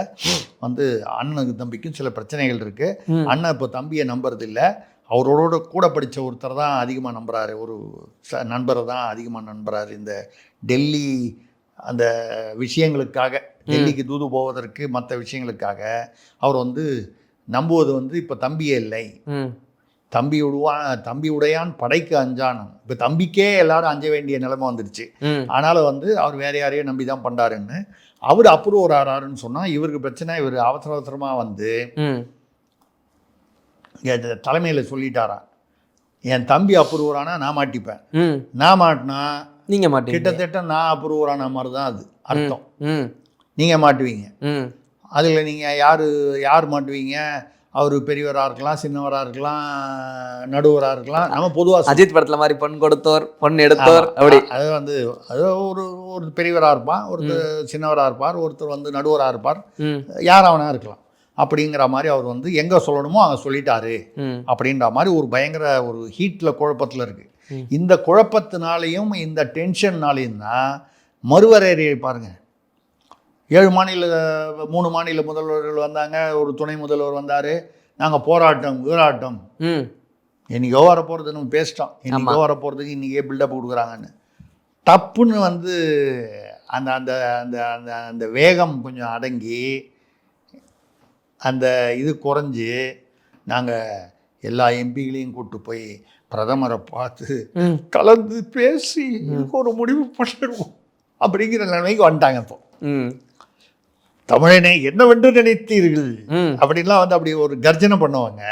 வந்து அண்ணனுக்கு தம்பிக்கும் சில பிரச்சனைகள் இருக்குது. அண்ணன் இப்போ தம்பியை நம்புறதில்லை, அவரோட கூட படித்த ஒருத்தர் தான் அதிகமாக நம்புகிறாரு, ஒரு நண்பரை தான் அதிகமாக நம்புகிறாரு. இந்த டெல்லி அந்த விஷயங்களுக்காக, டெல்லிக்கு தூது போவதற்கு மற்ற விஷயங்களுக்காக அவர் வந்து நம்புவது வந்து இப்போ தம்பியே இல்லை, தம்பி உடையான் படைக்கு அஞ்சானம். இப்போ தம்பிக்கே எல்லாரும் அஞ்ச வேண்டிய நிலைமை வந்துடுச்சு. ஆனாலும் வந்து அவர் வேற யாரையும் நம்பி தான் பண்ணுறாருன்னு அவர் அப்ரூவர் ஆறாருன்னு சொன்னால் இவருக்கு பிரச்சனை. இவர் அவசரமாக வந்து தலைமையில் சொல்லிட்டாரா, என் தம்பி அப்ரூவரானா நான் மாட்டிப்பேன், நான் மாட்டினா நீங்க மாட்டீங்க, கிட்டத்தட்ட நான் அப்ரூவரான மாதிரி தான் அது அர்த்தம். நீங்க மாட்டுவீங்க. அதில் நீங்கள் யார் மாட்டுவீங்க? அவர் பெரியவராக இருக்கலாம், சின்னவராக இருக்கலாம், நடுவராக இருக்கலாம். நம்ம பொதுவாக அஜித் படத்தில் மாதிரி பொன் கொடுத்தோர் பொன் எடுத்தோர் அப்படி, அது வந்து அது ஒரு பெரியவராக இருப்பான், ஒருத்தர் சின்னவராக இருப்பார், ஒருத்தர் வந்து நடுவராக இருப்பார், யார் அவனா இருக்கலாம். அப்படிங்கிற மாதிரி அவர் வந்து எங்கே சொல்லணுமோ அங்கே சொல்லிட்டாரு அப்படின்ற மாதிரி ஒரு பயங்கர ஒரு ஹீட்டில் குழப்பத்தில் இருக்குது. இந்த குழப்பத்தினாலையும் இந்த டென்ஷன்னாலையும் தான் மறுவரையறையை பாருங்கள். 3 மாநில முதல்வர்கள் வந்தாங்க, ஒரு துணை முதல்வர் வந்தார், நாங்கள் போராட்டம் என்னைக்கோ வர போகிறது நம்ம பேசிட்டோம், என்னைக்கோ வர போகிறதுக்கு இன்றைக்கே பில்டப் கொடுக்குறாங்கன்னு. டப்புன்னு வந்து அந்த அந்த அந்த அந்த அந்த வேகம் கொஞ்சம் அடங்கி அந்த இது குறைஞ்சி நாங்கள் எல்லா எம்பிகளையும் கூப்பிட்டு போய் பிரதமரை பார்த்து கலந்து பேசி ஒரு முடிவு பண்ணிடுவோம் அப்படிங்கிற நிலைமைக்கு வந்துட்டாங்க. இப்போ தமிழனை என்னவென்று நினைத்தீர்கள் அப்படின்லாம் வந்து அப்படி ஒரு கர்ஜனை பண்ணுவாங்க.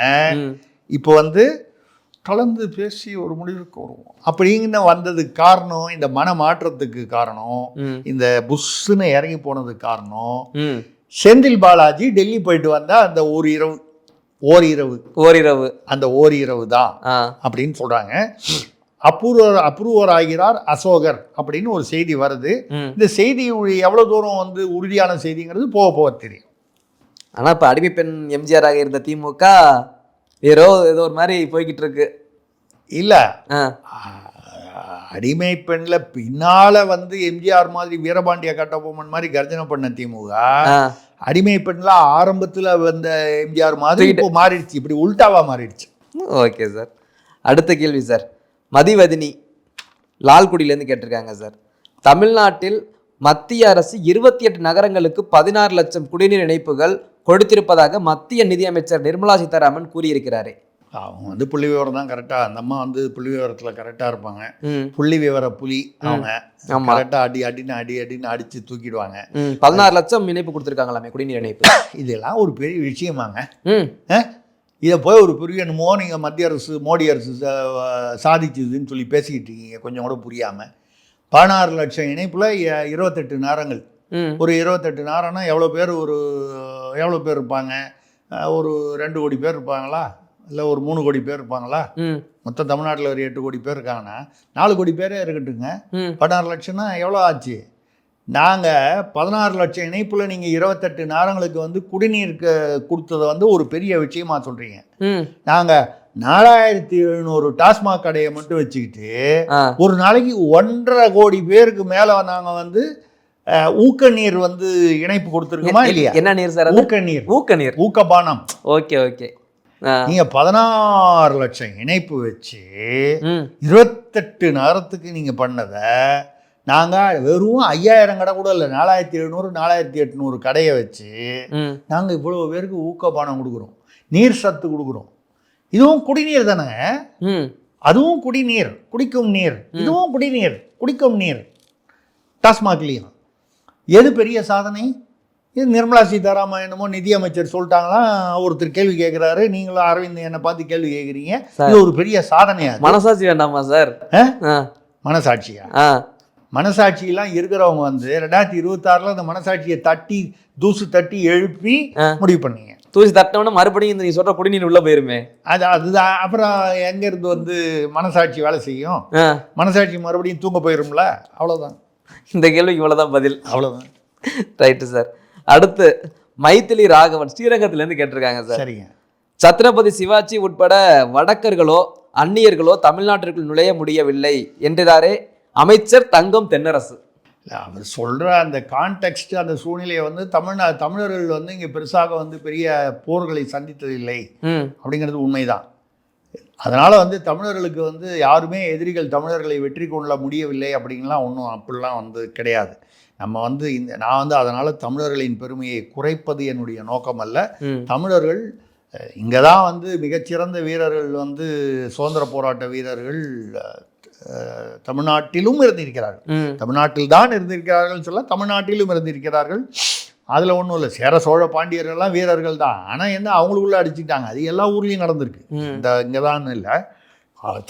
இப்போ வந்து கலந்து பேசி ஒரு முடிவுக்கு வருவோம் அப்படிங்கிற வந்ததுக்கு காரணம், இந்த மன மாற்றத்துக்கு காரணம், இந்த புஷ்ஷுன்னு இறங்கி போனதுக்கு காரணம், செந்தில் பாலாஜி டெல்லி போயிட்டு வந்தா அந்த ஓரிரவு அந்த ஓரிரவு தான் அப்படின்னு சொல்றாங்க. அப்ரூவர் ஆகிறார் அசோகர் அப்படின்னு ஒரு செய்தி வருது. இந்த செய்தி எவ்வளவு தூரம் வந்து உறுதியான செய்திங்கிறது போக தெரியும். ஆனா இப்ப அடிமை பெண் எம்ஜிஆராக இருந்த திமுக ஏதோ ஒரு மாதிரி போய்கிட்டு இருக்கு இல்ல. அடிமை பெண்ல பின்னால வந்து எம்ஜிஆர் மாதிரி வீரபாண்டிய கட்டபொம்மன் மாதிரி கர்ஜனை பண்ண திமுக அடிமை பெண்ல ஆரம்பத்துல வந்த எம்ஜிஆர் மாதிரி இப்போ மாறிடுச்சு, இப்படி உல்டாவா மாறிடுச்சு. ஓகே சார், அடுத்த கேள்வி சார். மதிவதினி லால்குடியிலேருந்து கேட்டிருக்காங்க சார். தமிழ்நாட்டில் மத்திய அரசு 28 நகரங்களுக்கு 16 லட்சம் குடிநீர் இணைப்புகள் கொடுத்திருப்பதாக மத்திய நிதியமைச்சர் நிர்மலா சீதாராமன் கூறியிருக்கிறாரே. அவங்க வந்து புள்ளி விவரம் தான் கரெக்டாக, அந்த அம்மா வந்து புள்ளி விவரத்தில் கரெக்டாக இருப்பாங்க. புள்ளி விவர புலி அவங்க கரெக்டாக அடின்னு அடித்து தூக்கிடுவாங்க. 16 லட்சம் இணைப்பு கொடுத்துருக்காங்களாமே குடிநீர் இணைப்பு. இதெல்லாம் ஒரு பெரிய விஷயமாங்க. இதை போய் ஒரு பெரிய என்னமோ நீங்கள் மத்திய அரசு மோடி அரசு சாதிச்சுதுன்னு சொல்லி பேசிக்கிட்டு இருக்கீங்க, கொஞ்சம் கூட புரியாமல். 16 லட்சம் இணைப்பில் 28 நகரங்கள். ஒரு 28 நகரம்னா எவ்வளோ பேர் இருப்பாங்க? ஒரு 2 கோடி பேர் இருப்பாங்களா, இல்லை ஒரு 3 கோடி பேர் இருப்பாங்களா? மொத்தம் தமிழ்நாட்டில் ஒரு 8 கோடி பேர் இருக்காங்கன்னா 4 கோடி பேரே இருக்கட்டுங்க. 16 லட்சம்னா எவ்வளோ ஆச்சு? நாங்கள் 16 லட்சம் இணைப்பில் நீங்கள் 28 நகரங்களுக்கு வந்து குடிநீர் கொடுத்ததை வந்து ஒரு பெரிய விஷயமா சொல்கிறீங்க. நாங்கள் 4700 டாஸ்மாக் கடையை மட்டும் வச்சுக்கிட்டு ஒரு நாளைக்கு 1.5 கோடி பேருக்கு மேலே நாங்கள் வந்து ஊக்க நீர் வந்து இணைப்பு கொடுத்துருக்கோமா இல்லையா? என்ன நீர் சார்? ஊக்கபானம். Okay okay. நீங்க 16 லட்சம் இணைப்பு வச்சு 28 நகரத்துக்கு நீங்க பண்ணதை நாங்கள் வெறும் 5000 கடை கூட இல்லை, 4700 4800 கடையை வச்சு நாங்கள் இவ்வளோ பேருக்கு ஊக்கபானம் கொடுக்குறோம், நீர் சத்து கொடுக்குறோம். இதுவும் குடிநீர் தானே, அதுவும் குடிநீர், குடிக்கும் நீர், இதுவும் குடிநீர், குடிக்கும் நீர். டாஸ்மாக்லேயும் எது பெரிய சாதனை? இது நிர்மலா சீதாராமன் என்னமோ நிதியமைச்சர் சொல்லிட்டாங்களா, ஒருத்தர் கேள்வி கேட்குறாரு, நீங்களும் அரவிந்த் என்னை பார்த்து கேள்வி கேட்குறீங்க. இது ஒரு பெரிய சாதனையா? மனசாட்சி வேண்டாமா சார்? மனசாட்சியா? மனசாட்சியெல்லாம் இருக்கிறவங்க வந்து 2026 அந்த மனசாட்சியை தூசு தட்டி எழுப்பி முடிவு பண்ணீங்க. தூசி தட்டினோன்னா மறுபடியும் இந்த நீ சொல்ற குடிநீர் உள்ள போயிருமே. அதுதான். அப்புறம் எங்கேருந்து வந்து மனசாட்சி வேலை செய்யும்? மனசாட்சி மறுபடியும் தூங்க போயிரும்ல, அவ்வளோதான். இந்த கேள்விக்கு இவ்வளோதான் பதில், அவ்வளோதான். Right sir. அடுத்து மைத்திலி ராகவன் ஸ்ரீரங்கத்திலேருந்து கேட்டிருக்காங்க சார். சரிங்க. சத்ரபதி சிவாஜி உட்பட வடக்கர்களோ அந்நியர்களோ தமிழ்நாட்டிற்குள் நுழைய முடியவில்லை என்றாரே அமைச்சர் தங்கம் தென்னரசு. அவர் சொல்கிற அந்த கான்டெக்ஸ்ட், அந்த சூழ்நிலையை வந்து தமிழர்கள் வந்து இங்கே பெருசாக வந்து பெரிய போர்களை சந்தித்ததில்லை அப்படிங்கிறது உண்மைதான். அதனால் வந்து தமிழர்களுக்கு வந்து யாருமே எதிரிகள் தமிழர்களை வெற்றி கொள்ள முடியவில்லை அப்படின்லாம் ஒன்றும் அப்படிலாம் வந்து கிடையாது. நம்ம வந்து நான் வந்து அதனால் தமிழர்களின் பெருமையை குறைப்பது என்னுடைய நோக்கம் அல்ல. தமிழர்கள் இங்கே தான் வந்து மிகச்சிறந்த வீரர்கள் வந்து சுதந்திர போராட்ட வீரர்கள் தமிழ்நாட்டிலும் இருந்திருக்கிறார்கள். தமிழ்நாட்டில் தான் இருந்திருக்கிறார்கள் சொல்ல, தமிழ்நாட்டிலும் இருந்திருக்கிறார்கள். அதில் ஒன்றும் இல்லை, சேர சோழ பாண்டியர்கள்லாம் வீரர்கள் தான். ஆனால் என்ன அவங்களுக்குள்ளே அடிச்சுட்டாங்க, அது எல்லா ஊர்லேயும் நடந்திருக்கு. இங்கே தான் இல்லை.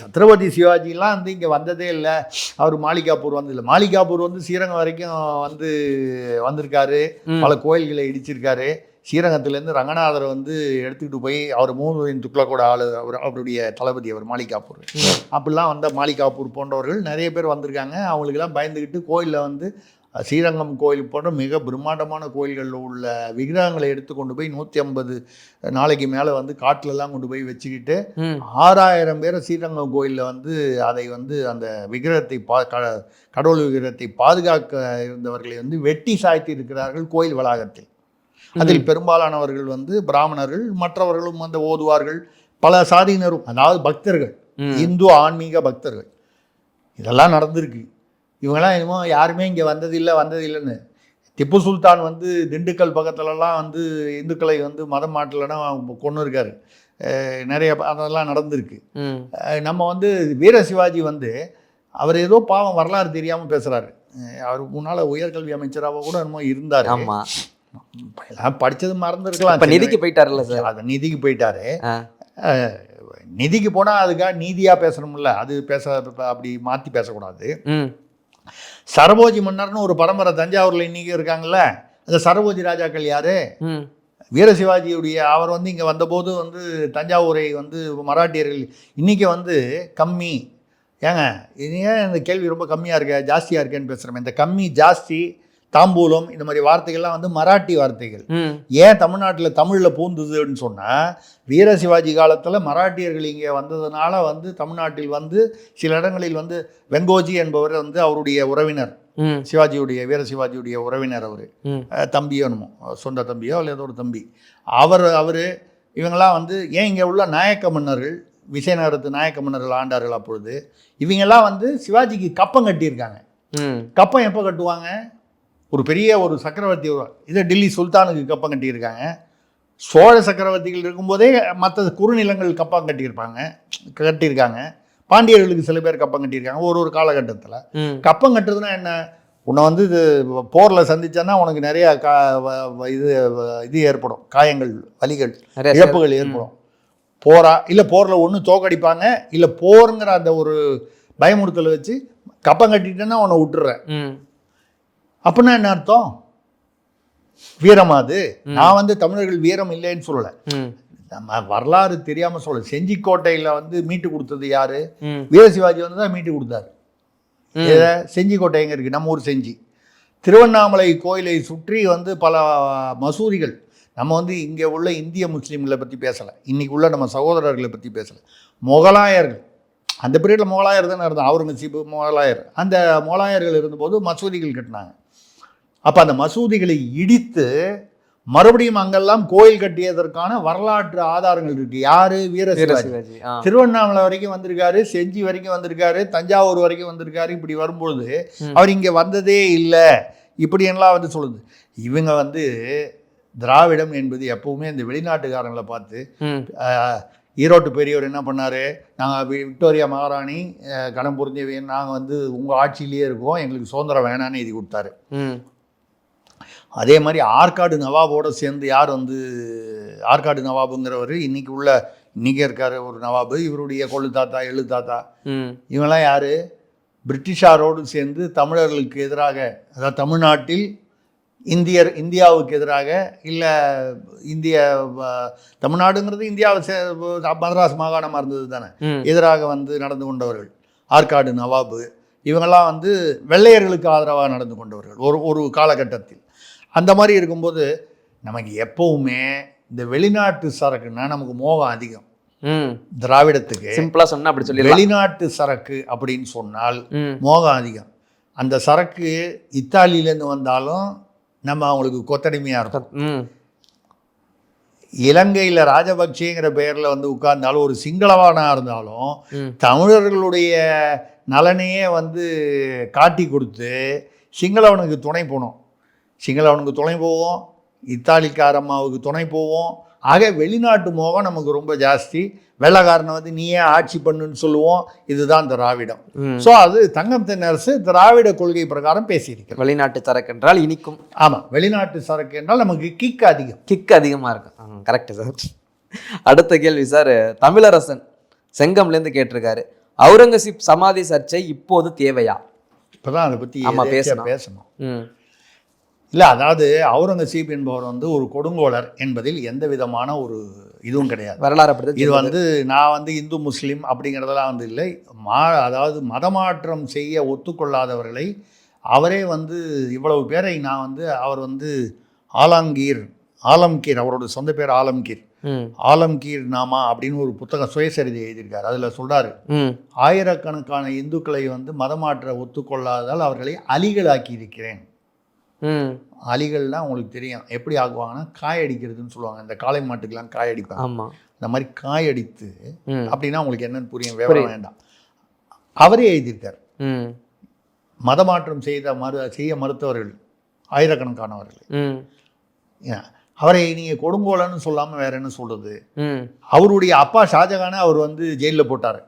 சத்ரபதி சிவாஜிலாம் வந்து இங்கே வந்ததே இல்லை. அவர் மாளிகாப்பூர் வந்ததில்லை. மாளிகாப்பூர் வந்து ஸ்ரீரங்கம் வரைக்கும் வந்திருக்காரு, பல கோயில்களை இடிச்சிருக்காரு. ஸ்ரீரங்கத்துலேருந்து ரங்கநாதரை வந்து எடுத்துக்கிட்டு போய் அவர் மூணுவின் துக்ளக்கோட அவருடைய தளபதி அவர் மாளிகாப்பூர். அப்படிலாம் வந்த மாளிகாப்பூர் போன்றவர்கள் நிறைய பேர் வந்திருக்காங்க. அவங்களுக்கெல்லாம் பயந்துக்கிட்டு கோயிலில் வந்து ஸ்ரீரங்கம் கோயில் போன்ற மிக பிரம்மாண்டமான கோயில்களில் உள்ள விக்கிரகங்களை எடுத்து கொண்டு போய் 150 நாளைக்கு மேலே வந்து காட்டிலெல்லாம் கொண்டு போய் வச்சுக்கிட்டு 6000 பேரை ஸ்ரீரங்கம் கோயிலில் வந்து அதை வந்து அந்த விக்கிரகத்தை கடவுள் விக்கிரகத்தை பாதுகாக்க இருந்தவர்களை வந்து வெட்டி சாய்த்தி இருக்கிறார்கள் கோயில் வளாகத்தில். அதில் பெரும்பாலானவர்கள் வந்து பிராமணர்கள், மற்றவர்களும் வந்து ஓதுவார்கள், பல சாதியினரும், அதாவது பக்தர்கள், இந்து ஆன்மீக பக்தர்கள். இதெல்லாம் நடந்திருக்கு. இவங்கெல்லாம் என்னமோ யாருமே இங்கே வந்ததில்லைன்னு. திப்பு சுல்தான் வந்து திண்டுக்கல் பக்கத்துலலாம் வந்து இந்துக்களை வந்து மதம் மாட்டலைன்னா கொண்டு இருக்காரு. நிறைய அதெல்லாம் நடந்திருக்கு. நம்ம வந்து வீர சிவாஜி வந்து அவர் ஏதோ பாவம் வரலாறு தெரியாமல் பேசுகிறாரு. அவர் முன்னால் உயர்கல்வி அமைச்சராக கூட என்னமோ இருந்தார். எல்லாம் படித்தது மறந்துருக்கலாம். நிதிக்கு போயிட்டாருல்ல சார்? அது நிதிக்கு போயிட்டாரு. நிதிக்கு போனால் அதுக்காக நீதியாக பேசணும்ல, அது அப்படி மாற்றி பேசக்கூடாது. சரபோஜி மன்னர்னு ஒரு பரம்பரை தஞ்சாவூரில் இன்னைக்கு இருக்காங்கல்ல, அந்த சரபோஜி ராஜாக்கள் யாரு? வீர சிவாஜியுடைய அவர் வந்து இங்கே வந்தபோது வந்து தஞ்சாவூரை வந்து மராட்டியர்கள் இன்னைக்கு வந்து கம்மி. ஏங்க இது ஏன் இந்த கேள்வி ரொம்ப கம்மியாக இருக்க ஜாஸ்தியாக இருக்கேன்னு பேசுகிறோம். இந்த கம்மி ஜாஸ்தி தாம்பூலம் இந்த மாதிரி வார்த்தைகள்லாம் வந்து மராட்டி வார்த்தைகள். ஏன் தமிழ்நாட்டில் தமிழில் பூந்துதுன்னு சொன்னால், வீர சிவாஜி காலத்தில் மராட்டியர்கள் இங்கே வந்ததுனால வந்து தமிழ்நாட்டில் வந்து சில இடங்களில் வந்து வெங்கோஜி என்பவர் வந்து அவருடைய உறவினர், சிவாஜியுடைய வீர சிவாஜியுடைய உறவினர். அவர் தம்பியோ என்னமோ, சொந்த தம்பியோ இல்லை ஏதோ ஒரு தம்பி. அவர் இவங்கெல்லாம் வந்து ஏன் இங்கே உள்ள நாயக்க மன்னர்கள், விசயநகரத்து நாயக்க மன்னர்கள் ஆண்டார்கள். அப்பொழுது இவங்கெல்லாம் வந்து சிவாஜிக்கு கப்பம் கட்டியிருக்காங்க. கப்பம் எப்போ கட்டுவாங்க? ஒரு பெரிய ஒரு சக்கரவர்த்தி இதை டெல்லி சுல்தானுக்கு கப்பம் கட்டியிருக்காங்க. சோழ சக்கரவர்த்திகள் இருக்கும்போதே மற்ற குறுநிலங்கள் கப்பம் கட்டியிருக்காங்க. பாண்டியர்களுக்கு சில பேர் கப்பம் கட்டியிருக்காங்க ஒரு காலகட்டத்தில். கப்பம் கட்டுறதுன்னா என்ன, உன்னை வந்து இது போரில் சந்திச்சேன்னா உனக்கு நிறைய இது ஏற்படும், காயங்கள், வலிகள், இழப்புகள் ஏற்படும். போரா இல்லை போரில் ஒன்று தோக்கடிப்பாங்க, இல்லை போருங்கிற அந்த ஒரு பயமுறுத்தலை வச்சு கப்பம் கட்டிட்டேன்னா உன்னை விட்டுறேன். அப்படின்னா என்ன அர்த்தம்? வீரமா அது? நான் வந்து தமிழர்கள் வீரம் இல்லைன்னு சொல்லலை, நம்ம வரலாறு தெரியாம சொல்ல. செஞ்சிக்கோட்டையில வந்து மீட்டு கொடுத்தது யாரு? வீர சிவாஜி வந்து தான் மீட்டு கொடுத்தாரு. செஞ்சிக்கோட்டை எங்க இருக்கு? நம்ம ஊர் செஞ்சி. திருவண்ணாமலை கோயிலை சுற்றி வந்து பல மசூதிகள். நம்ம வந்து இங்கே உள்ள இந்திய முஸ்லீம்களை பற்றி பேசலை, இன்னைக்கு உள்ள நம்ம சகோதரர்களை பற்றி பேசலை. முகலாயர்கள், அந்த பீரியடில் முகலாயர் தானே இருந்தாங்க, அவுரங்கசீப் முகலாயர். அந்த முகலாயர்கள் இருந்தபோது மசூதிகள் கட்டினாங்க. அப்போ அந்த மசூதிகளை இடித்து மறுபடியும் அங்கெல்லாம் கோயில் கட்டியதற்கான வரலாற்று ஆதாரங்கள் இருக்கு. யாரு? வீர சிவாஜி. திருவண்ணாமலை வரைக்கும் வந்திருக்காரு, செஞ்சி வரைக்கும் வந்திருக்காரு, தஞ்சாவூர் வரைக்கும் வந்திருக்காரு. இப்படி வரும்பொழுது அவர் இங்கே வந்ததே இல்லை இப்படி எல்லாம் வந்து சொல்லுது. இவங்க வந்து திராவிடம் என்பது எப்பவுமே இந்த வெளிநாட்டுக்காரங்களை பார்த்து, ஈரோட்டு பெரியவர் என்ன பண்ணாரு, நாங்கள் விக்டோரியா மகாராணி கடம் புரிஞ்சவன், நாங்கள் வந்து உங்கள் ஆட்சியிலேயே இருக்கோம், எங்களுக்கு சுதந்திரம் வேணான்னு எழுதி கொடுத்தாரு. அதே மாதிரி ஆற்காடு நவாபோடு சேர்ந்து யார் வந்து, ஆற்காடு நவாபுங்கிறவர் இன்னைக்கு இருக்காரு ஒரு நவாபு, இவருடைய கொள்ளு தாத்தா எழு தாத்தா, இவங்கெல்லாம் யாரு? பிரிட்டிஷாரோடு சேர்ந்து தமிழர்களுக்கு எதிராக, அதாவது தமிழ்நாட்டில் இந்தியாவுக்கு எதிராக, இல்லை தமிழ்நாடுங்கிறது இந்தியாவை மதராஸ் மாகாணமாக இருந்தது தானே, எதிராக வந்து நடந்து கொண்டவர்கள் ஆற்காடு நவாபு. இவங்கெல்லாம் வந்து வெள்ளையர்களுக்கு ஆதரவாக நடந்து கொண்டவர்கள் ஒரு காலகட்டத்தில். அந்த மாதிரி இருக்கும்போது நமக்கு எப்பவுமே இந்த வெளிநாட்டு சரக்குன்னா நமக்கு மோகம் அதிகம். திராவிடத்துக்கு சிம்பிளா சொன்னா அப்படி சொல்லி, வெளிநாட்டு சரக்கு அப்படின்னு சொன்னால் மோகம் அதிகம். அந்த சரக்கு இத்தாலியிலேருந்து வந்தாலும் நம்ம அவங்களுக்கு கொத்தடிமையாக இருக்கும். இலங்கையில் ராஜபக்சேங்கிற பெயரில் வந்து உட்கார்ந்தாலும், ஒரு சிங்களவானாக இருந்தாலும் தமிழர்களுடைய நலனையே வந்து காட்டி கொடுத்து சிங்களவனுக்கு துணை போனோம், சிங்களவனுக்கு துணை போவோம், இத்தாலிக்காரம்மாவுக்கு துணை போவோம். ஆக வெளிநாட்டு மோகம் நமக்கு ரொம்ப ஜாஸ்தி. வெள்ளைக்காரனை வந்து நீயே ஆட்சி பண்ணுன்னு சொல்லுவோம். இதுதான் திராவிடம். ஸோ அது தங்கம் தென்னரசு திராவிட கொள்கை பிரகாரம் பேசியிருக்கிறோம். வெளிநாட்டு சரக்கு என்றால் இனிக்கும். ஆமாம், வெளிநாட்டு சரக்கு என்றால் நமக்கு கிக் அதிகமாக இருக்கும். Correct sir. அடுத்த கேள்வி சார், தமிழரசன் செங்கம்லேருந்து கேட்டிருக்காரு, அவுரங்கசீப் சமாதி சர்ச்சை இப்போது தேவையா? இப்போதான் அதை பற்றி பேசணும். இல்லை, அதாவது அவுரங்கசீப் என்பவர் வந்து ஒரு கொடுங்கோலர் என்பதில் எந்த விதமான ஒரு இதுவும் கிடையாது. வரலாறு அப்படி இது வந்து நான் வந்து இந்து முஸ்லீம் அப்படிங்கிறதெல்லாம் வந்து இல்லை. அதாவது மதமாற்றம் செய்ய ஒத்துக்கொள்ளாதவர்களை அவரே வந்து இவ்வளவு பேரை நான் வந்து, அவர் வந்து ஆலம்கீர், அவரோட சொந்த பேர் ஆலம்கீர் நாமா அப்படின்னு ஒரு புத்தகம் சுயசரிதை எழுதியிருக்காரு. அதில் சொல்றாரு, ஆயிரக்கணக்கான இந்துக்களை வந்து மதமாற்ற ஒத்துக்கொள்ளாததால் அவர்களை அலிகளாக்கி இருக்கிறேன். அலிகள்லாம் உங்களுக்கு தெரியும் எப்படி ஆக்குவாங்கன்னா, காய் அடிக்கிறதுன்னு சொல்லுவாங்க. இந்த காளை மாட்டுக்கெல்லாம் காய் அடிப்பாங்க. அந்த மாதிரி காய் அடித்து, அப்படின்னா உங்களுக்கு என்னன்னு புரியும், விவரம் வேண்டாம். அவரே எழுதியிருக்கார். மதமாற்றம் செய்ய மறுத்தவர்கள் ஆயிரக்கணக்கானவர்கள். அவரை நீங்க கொடுங்கோலன்னு சொல்லாம வேற என்ன சொல்றது? அவருடைய அப்பா ஷாஜகானை அவர் வந்து ஜெயிலில் போட்டாரு,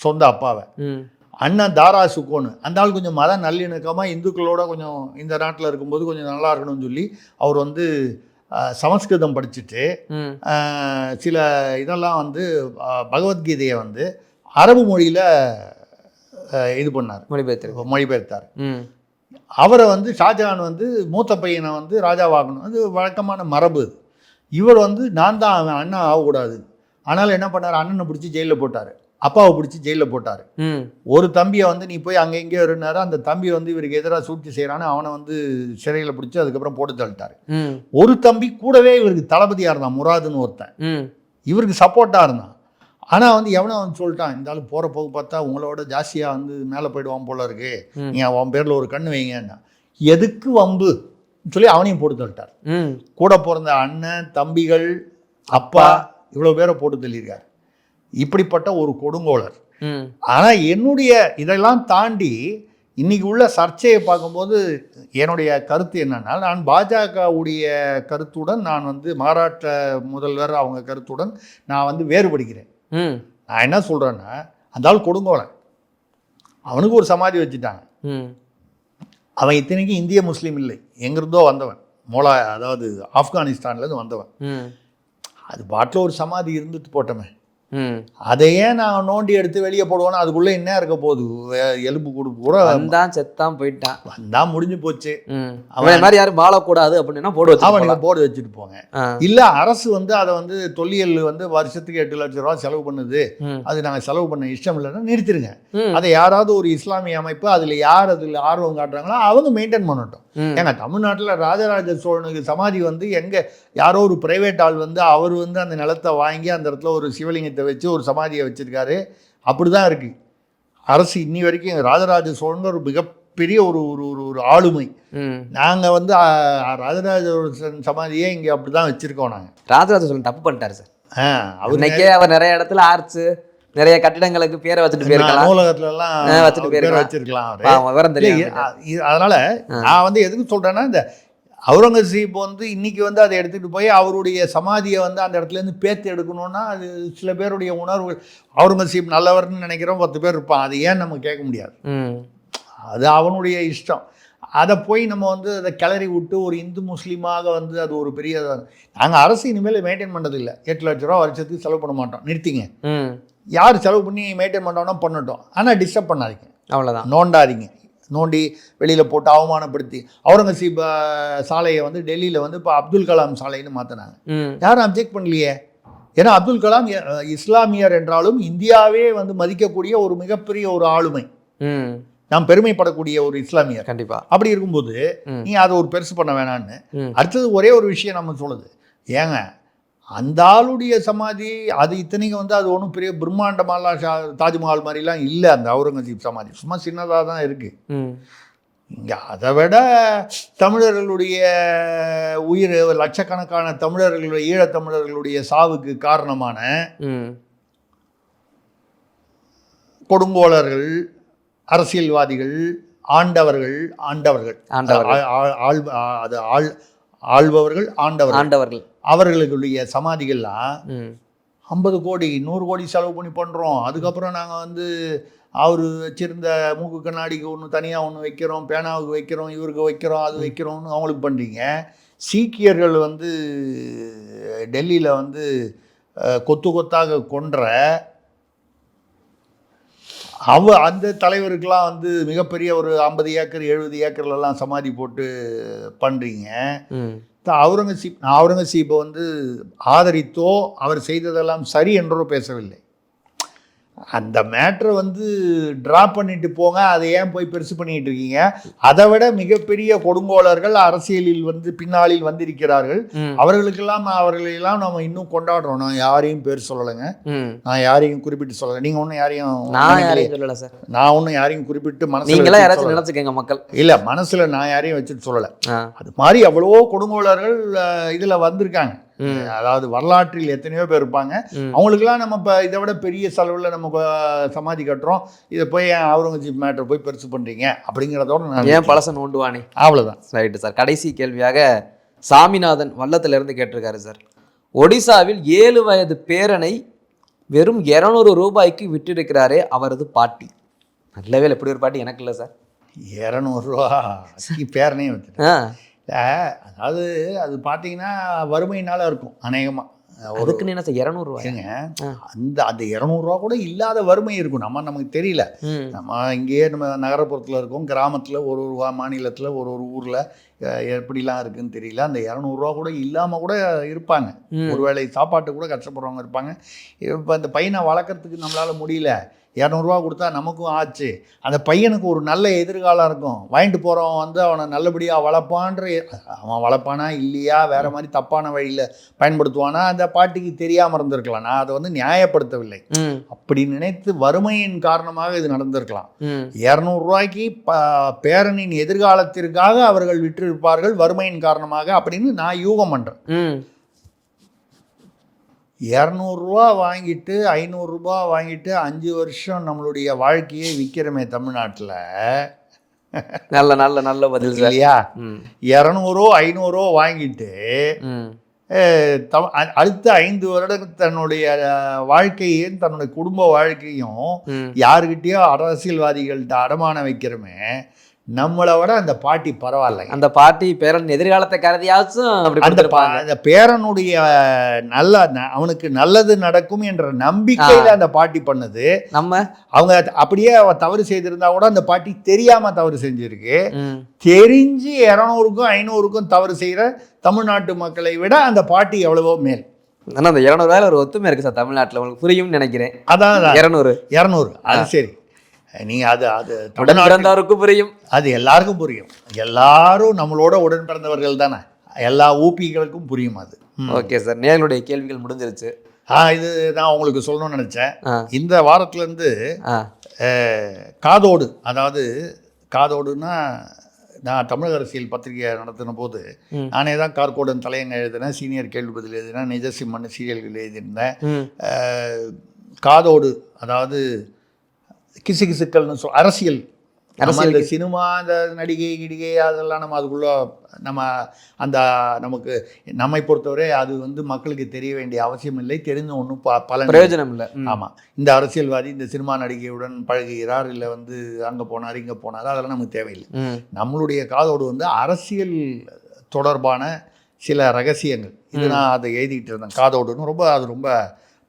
சொந்த அப்பாவை. அண்ணன் தாரா சுக்கோனு, அந்த ஆள் கொஞ்சம் மத நல்லிணக்கமாக இந்துக்களோட கொஞ்சம் இந்த நாட்டில் இருக்கும்போது கொஞ்சம் நல்லா இருக்கணும்னு சொல்லி அவர் வந்து சமஸ்கிருதம் படிச்சுட்டு சில இதெல்லாம் வந்து பகவத்கீதையை வந்து அரபு மொழியில் இது பண்ணார், மொழிபெயர்த்தார். அவரை வந்து ஷாஜகான் வந்து மூத்த பையனை வந்து ராஜாவாகணும், அது வழக்கமான மரபு. இவர் வந்து நான் தான் அவன் அண்ணன் ஆகக்கூடாது. ஆனாலும் என்ன பண்ணார், அண்ணனை பிடிச்சி ஜெயிலில் போட்டார், அப்பாவை பிடிச்சி ஜெயிலில் போட்டார். ஒரு தம்பியை வந்து நீ போய் அங்கே எங்கேயோ இருந்தாரு, அந்த தம்பி வந்து இவருக்கு எதிராக சூழ்ச்சி செய்கிறான்னு அவனை வந்து சிறையில் பிடிச்சி அதுக்கப்புறம் போட்டு தள்ளிட்டாரு. ஒரு தம்பி கூடவே இவருக்கு தளபதியாக இருந்தான், முராதுன்னு ஒருத்தன், இவருக்கு சப்போர்ட்டாக இருந்தான். ஆனால் வந்து எவனோ வந்து சொல்லிட்டான், இந்த ஆள் போகிற போக பார்த்தா உங்களோட ஜாஸ்தியாக வந்து மேலே போயிடுவான் போல இருக்கு, நீங்கள் அவன் பேரில் ஒரு கண்ணு வைங்கன்னா. எதுக்கு வம்பு சொல்லி அவனையும் போட்டு தள்ளிட்டார். கூட பிறந்த அண்ணன், தம்பிகள், அப்பா, இவ்வளோ பேரை போட்டு தள்ளியிருக்காரு. இப்படிப்பட்ட ஒரு கொடுங்கோலர். ஆனால் என்னுடைய இதெல்லாம் தாண்டி இன்னைக்கு உள்ள சர்ச்சையை பார்க்கும்போது என்னுடைய கருத்து என்னன்னா, நான் பாஜகவுடைய கருத்துடன் நான் வந்து மகாராஷ்டிர முதல்வர் அவங்க கருத்துடன் நான் வந்து வேறுபடுகிறேன். ம் நான் என்ன சொல்கிறேன்னா, அந்த ஆள் கொடுங்கோலன், அவனுக்கு ஒரு சமாதி வச்சுட்டாங்க. ம் அவன் இத்தனைக்கும் இந்திய முஸ்லீம் இல்லை, எங்கிருந்தோ வந்தவன், அதாவது ஆப்கானிஸ்தான்லேருந்து வந்தவன். ம் அது பாட்டில் ஒரு சமாதி இருந்துட்டு போட்டோமே, ம் அதை ஏன் நான் நோண்டி எடுத்து வெளியே போடுவோன்னா அதுக்குள்ளே என்ன இருக்க போகுது? எலும்பு கொடுப்பு கூட வந்தான் செத்தான் போயிட்டான், வந்தான் முடிஞ்சு போச்சு. அவன் மாதிரி யாரும் வாழக்கூடாது அப்படின்னா போடு வச்சு அவனுக்கு போர்டு வச்சுட்டு போங்க. இல்ல அரசு வந்து அதை வந்து தொல்லியல் வந்து வருஷத்துக்கு 8 லட்சம் ரூபா செலவு பண்ணுது, அது நாங்கள் செலவு பண்ண இஷ்டம் இல்லைன்னா நிறுத்திடுங்க. அதை யாராவது ஒரு இஸ்லாமிய அமைப்பு அதுல யார் அதுல ஆர்வம் காட்டுறாங்களோ அவங்க மெயின்டைன் பண்ணட்டும். ஏங்க தமிழ்நாட்டில் ராஜராஜ சோழனுக்கு சமாதி வந்து எங்க யாரோ ஒரு பிரைவேட் ஆள் வந்து அவர் வந்து அந்த நிலத்தை வாங்கி அந்த இடத்துல ஒரு சிவலிங்கத்தை வச்சு ஒரு சமாதியை வச்சிருக்காரு. அப்படிதான் இருக்கு. அரசு இன்னி வரைக்கும் ராஜராஜ சோழன் ஒரு மிகப்பெரிய ஒரு ஒரு ஒரு ஆளுமை. நாங்கள் வந்து ராஜராஜ சமாதியே இங்கே அப்படிதான் வச்சிருக்கோம். நாங்கள் ராஜராஜ சோழன் தப்பு பண்ணிட்டாரு சார். அவருக்கே அவர் நிறைய இடத்துல ஆர்ச்சு நிறைய கட்டிடங்களுக்கு பேரை வச்சுட்டு போயிருக்கலாம், நூலகத்துல எல்லாம் வச்சுட்டு வச்சிருக்கலாம். விவரம் தெரியும். அதனால நான் வந்து எதுக்கு சொல்றேன்னா, இந்த அவுரங்கசீப் வந்து இன்னைக்கு வந்து அதை எடுத்துகிட்டு போய் அவருடைய சமாதியை வந்து அந்த இடத்துலேருந்து பேத்து எடுக்கணும்னா அது சில பேருடைய உணர்வுகள். அவுரங்கசீப் நல்லவர்னு நினைக்கிறோம் 10 பேர் இருப்பான், அது ஏன் நம்ம கேட்க முடியாது? அது அவனுடைய இஷ்டம். அதை போய் நம்ம வந்து அதை கிளறி விட்டு ஒரு இந்து முஸ்லீமாக வந்து அது ஒரு பெரிய நாங்கள் அரசு இனிமேல் மெயின்டைன் பண்ணுறதில்லை. 8 லட்ச ரூபா வருஷத்துக்கு செலவு பண்ண மாட்டோம், நிறுத்திங்க. யார் செலவு பண்ணி மெயின்டைன் பண்ணோன்னா பண்ணட்டும், ஆனால் டிஸ்டர்ப் பண்ணாதீங்க, அவ்வளோதான். நோண்டாதீங்க. நோண்டி வெளியில் போட்டு அவமானப்படுத்தி அவுரங்கசீப் சாலையை வந்து டெல்லியில் வந்து இப்போ அப்துல் கலாம் சாலைன்னு மாற்றினாங்க. யாரும் அப்ஜெக்ட் பண்ணலையே. ஏன்னா அப்துல் கலாம் இஸ்லாமியர் என்றாலும் இந்தியாவே வந்து மதிக்கக்கூடிய ஒரு மிகப்பெரிய ஒரு ஆளுமை, நாம் பெருமைப்படக்கூடிய ஒரு இஸ்லாமியர். கண்டிப்பா. அப்படி இருக்கும்போது நீ அதை ஒரு பெருசு பண்ண வேணான்னு. அடுத்தது ஒரே ஒரு விஷயம் நம்ம சொல்லுது, ஏங்க அந்த ஆளுடைய சமாதி அது இத்தனைக்கும் வந்து அது ஒன்றும் பெரிய பிரம்மாண்டமாலாம் தாஜ்மஹால் மாதிரிலாம் இல்லை. அந்த அவுரங்கசீப் சமாதி சும்மா சின்னதாக தான் இருக்கு. இங்கே அதை விட தமிழர்களுடைய உயிர், லட்சக்கணக்கான தமிழர்களுடைய ஈழத்தமிழர்களுடைய சாவுக்கு காரணமான கொடுங்கோலர்கள், அரசியல்வாதிகள், ஆண்டவர்கள் ஆள்பவர்கள், ஆண்டவர்கள், அவர்களுடைய சமாதிகள்லாம் 50 கோடி 100 கோடி செலவு பண்ணி பண்ணுறோம். அதுக்கப்புறம் நாங்கள் வந்து அவர் வச்சுருந்த மூக்கு கண்ணாடிக்கு ஒன்று தனியாக ஒன்று வைக்கிறோம், பேனாவுக்கு வைக்கிறோம், இவருக்கு வைக்கிறோம், அது வைக்கிறோம்னு அவங்களுக்கு பண்ணுறீங்க. சீக்கியர்கள் வந்து டெல்லியில் வந்து கொத்து கொத்தாக கொன்ற அந்த தலைவருக்கெல்லாம் வந்து மிகப்பெரிய ஒரு 50 ஏக்கர் 70 ஏக்கர்லாம் சமாதி போட்டு பண்ணுறீங்க. அவுரங்கசீப்பை வந்து ஆதரித்தோ அவர் செய்ததெல்லாம் சரி என்றோ பேசவில்லை. அந்த மேட்ரை வந்து ட்ராப் பண்ணிட்டு போங்க, அதை ஏன் போய் பெருசு பண்ணிட்டு இருக்கீங்க? அதை விட மிகப்பெரிய கொடுங்கோலர்கள் அரசியலில் வந்து பின்னாளில் வந்திருக்கிறார்கள். அவர்களெல்லாம் நம்ம இன்னும் கொண்டாடுறோம். நான் யாரையும் பேர் சொல்லலைங்க, நான் யாரையும் குறிப்பிட்டு சொல்லலை. நீங்க ஒன்றும் யாரையும் சொல்லலை சார். நான் ஒன்றும் யாரையும் குறிப்பிட்டு மனசுல யாராச்சும் நினைச்சுக்கங்க மக்கள் இல்லை, மனசுல நான் யாரையும் வச்சுட்டு சொல்லலை. அது மாதிரி எவ்வளவோ கொடுங்கோலர்கள் இதுல வந்திருக்காங்க. அதாவது வரலாற்றில் எத்தனையோ பேர் இருப்பாங்க. அவங்களுக்குலாம் நம்ம இப்போ இதை விட பெரிய செலவில் நம்ம சமாதி கட்டுறோம், இதை போய் அவுரங்கசீப் மேட்டர் போய் பெருசு பண்ணுறீங்க அப்படிங்கிறதோட நான் ஏன் பழச நோண்டுவானே. அவ்வளோதான். Right sir. கடைசி கேள்வியாக சாமிநாதன் வல்லத்திலிருந்து கேட்டிருக்காரு சார். ஒடிசாவில் 7 வயது பேரனை வெறும் 200 ரூபாய்க்கு விட்டிருக்கிறாரே அவரது பாட்டி. நல்ல வேலை, எப்படி ஒரு பாட்டி எனக்கு இல்லை சார். 200 ரூபா பேரனே வச்சுட்டு அதாவது அது பார்த்தீங்கன்னா வறுமையினால இருக்கும் அநேகமாக. அதுக்குன்னு என்ன சார் 200 ரூபாய்ங்க? அந்த 200 ரூபா கூட இல்லாத வறுமை இருக்கும். நமக்கு தெரியல. நம்ம இங்கேயே நம்ம நகரப்புறத்தில் இருக்கோம், கிராமத்தில் ஒரு மாநிலத்தில் ஒரு ஊரில் எப்படிலாம் இருக்குன்னு தெரியல. அந்த 200 ரூபா கூட இல்லாமல் கூட இருப்பாங்க. ஒருவேளை சாப்பாட்டு கூட கஷ்டப்படுறவங்க இருப்பாங்க. இப்போ அந்த பையனை வளர்க்குறதுக்கு நம்மளால் முடியல, 200 ரூபா கொடுத்தா நமக்கும் ஆச்சு, அந்த பையனுக்கு ஒரு நல்ல எதிர்காலம் இருக்கும், வாங்கிட்டு போகிறவன் வந்து அவனை நல்லபடியாக வளர்ப்பான்ற, அவன் வளர்ப்பானா இல்லையா, வேறு மாதிரி தப்பான வழியில் பயன்படுத்துவானா அந்த பாட்டிக்கு தெரியாமல் இருந்திருக்கலாம். நான் அதை வந்து நியாயப்படுத்தவில்லை. அப்படி நினைத்து வறுமையின் காரணமாக இது நடந்திருக்கலாம். 200 ரூபாய்க்கு பேரனின் எதிர்காலத்திற்காக அவர்கள் விற்றிருப்பார்கள் வறுமையின் காரணமாக அப்படின்னு நான் யூகம் பண்ணுறேன். 200 ரூபா வாங்கிட்டு 500 ரூபா வாங்கிட்டு 5 வருஷம் நம்மளுடைய வாழ்க்கையை விற்கிறோமே தமிழ்நாட்டில். நல்ல நல்ல நல்ல பதில் சார். இல்லையா? ம் 200 500 வாங்கிட்டு ம் அடுத்த 5 வருடம் தன்னுடைய வாழ்க்கையும் தன்னுடைய குடும்ப வாழ்க்கையும் ம் யாருக்கிட்டேயோ அரசியல்வாதிகள்கிட்ட அடமானம் வைக்கிறோமே, நம்மளை விட அந்த பாட்டி பரவாயில்லை. அந்த பாட்டி பேரன் எதிர்காலத்தை கருதியாச்சும் அப்படி அந்த கொடுத்திருப்பாங்க. அந்த பேரனுடைய அவனுக்கு நல்லது நடக்கும் என்ற நம்பிக்கையில அந்த பாட்டி பண்ணது. நம்ம அவங்க அப்படியே தவறு செய்திருந்தா கூட அந்த பாட்டி தெரியாம தவறு செஞ்சிருக்கு. ம் தெரிஞ்சு 200க்கும் 500க்கும் தவறு செய்யற தமிழ்நாட்டு மக்களை விட அந்த பாட்டி எவ்வளவோ மேல். ஆனா அந்த 200 ஒரு ஒத்துமை இருக்கு சார் தமிழ்நாட்டுல, உங்களுக்கு புரியும்னு நினைக்கிறேன். அதான் 200 அது சரி. நீங்க அது உடன் பிறந்தவருக்கும் புரியும், அது எல்லாருக்கும் புரியும். எல்லாரும் நம்மளோட உடன் பிறந்தவர்கள் தானே, எல்லா ஊப்பிகளுக்கும் புரியும் அது. ஓகே சார், நேர்களுடைய கேள்விகள் முடிஞ்சிருச்சு. இது நான் உங்களுக்கு சொல்லணும்னு நினச்சேன். ஆ இந்த வாரத்துலேருந்து ஆ காதோடு, அதாவது காதோடுன்னா நான் தமிழக அரசியல் பத்திரிகை நடத்தின போது நானே தான் கார்கோடன் தலையங்க எழுதினேன், சீனியர் கேள்வி பதில் எழுதினேன், நிஜசிம்மன் சீரியல்கள் எழுதியிருந்தேன். காதோடு அதாவது கிசுகிசுக்கள்னு அரசியல் இந்த சினிமா, அந்த நடிகை கிடிகை அதெல்லாம் நம்ம அதுக்குள்ளே நமக்கு நம்மை பொறுத்தவரை அது மக்களுக்கு தெரிய வேண்டிய அவசியம் இல்லை, தெரிஞ்ச ஒன்றும் பல பிரயோஜனம் இல்லை. ஆமாம், இந்த அரசியல்வாதி இந்த சினிமா நடிகையுடன் பழகுகிறார், இல்லை அங்கே போனார் இங்கே போனார், அதெல்லாம் நமக்கு தேவையில்லை. நம்மளுடைய காதோடு அரசியல் தொடர்பான சில ரகசியங்கள், இது நான் அதை எழுதிக்கிட்டு இருந்தேன். காதோடுன்னு அது ரொம்ப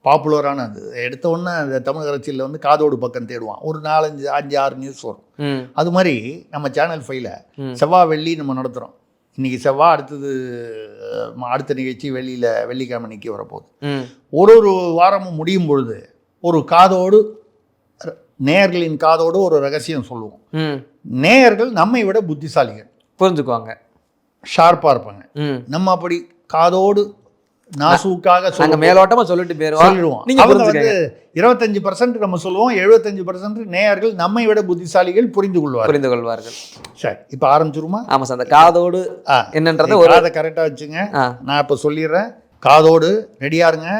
பாப்புலரான அது. எடுத்த உடனே அந்த தமிழக அரசியலில் காதோடு பக்கம் தேடுவான், ஒரு 4 5 6 நியூஸ் வரும். அது மாதிரி நம்ம சேனல் 5ல செவ்வாய் வெள்ளி நம்ம நடத்துகிறோம். இன்றைக்கி செவ்வாய், அடுத்த நிகழ்ச்சி வெள்ளிக்கிழமை நிற்க வரப்போகுது. ஒரு வாரமும் முடியும் பொழுது ஒரு காதோடு, நேயர்களின் காதோடு ஒரு ரகசியம் சொல்லுவோம். நேயர்கள் நம்மை விட புத்திசாலிகள், புரிஞ்சுக்குவாங்க, ஷார்ப்பாக இருப்பாங்க. நம்ம அப்படி காதோடு நாசூக்காக மேலோட்டமா சொல்லிட்டு சொல்லிடுவோம். அவங்க 25% நம்ம சொல்லுவோம், 75% நேயர்கள் நம்மை விட புத்திசாலிகள் புரிந்து கொள்வார்கள். சரி, இப்போ ஆரம்பிச்சிருமா? ஆமா சார், அந்த காதோடு என்னன்றதை காதை கரெக்டாக வச்சுங்க. நான் இப்போ சொல்லிடுறேன், காதோடு ரெடியா இருங்க,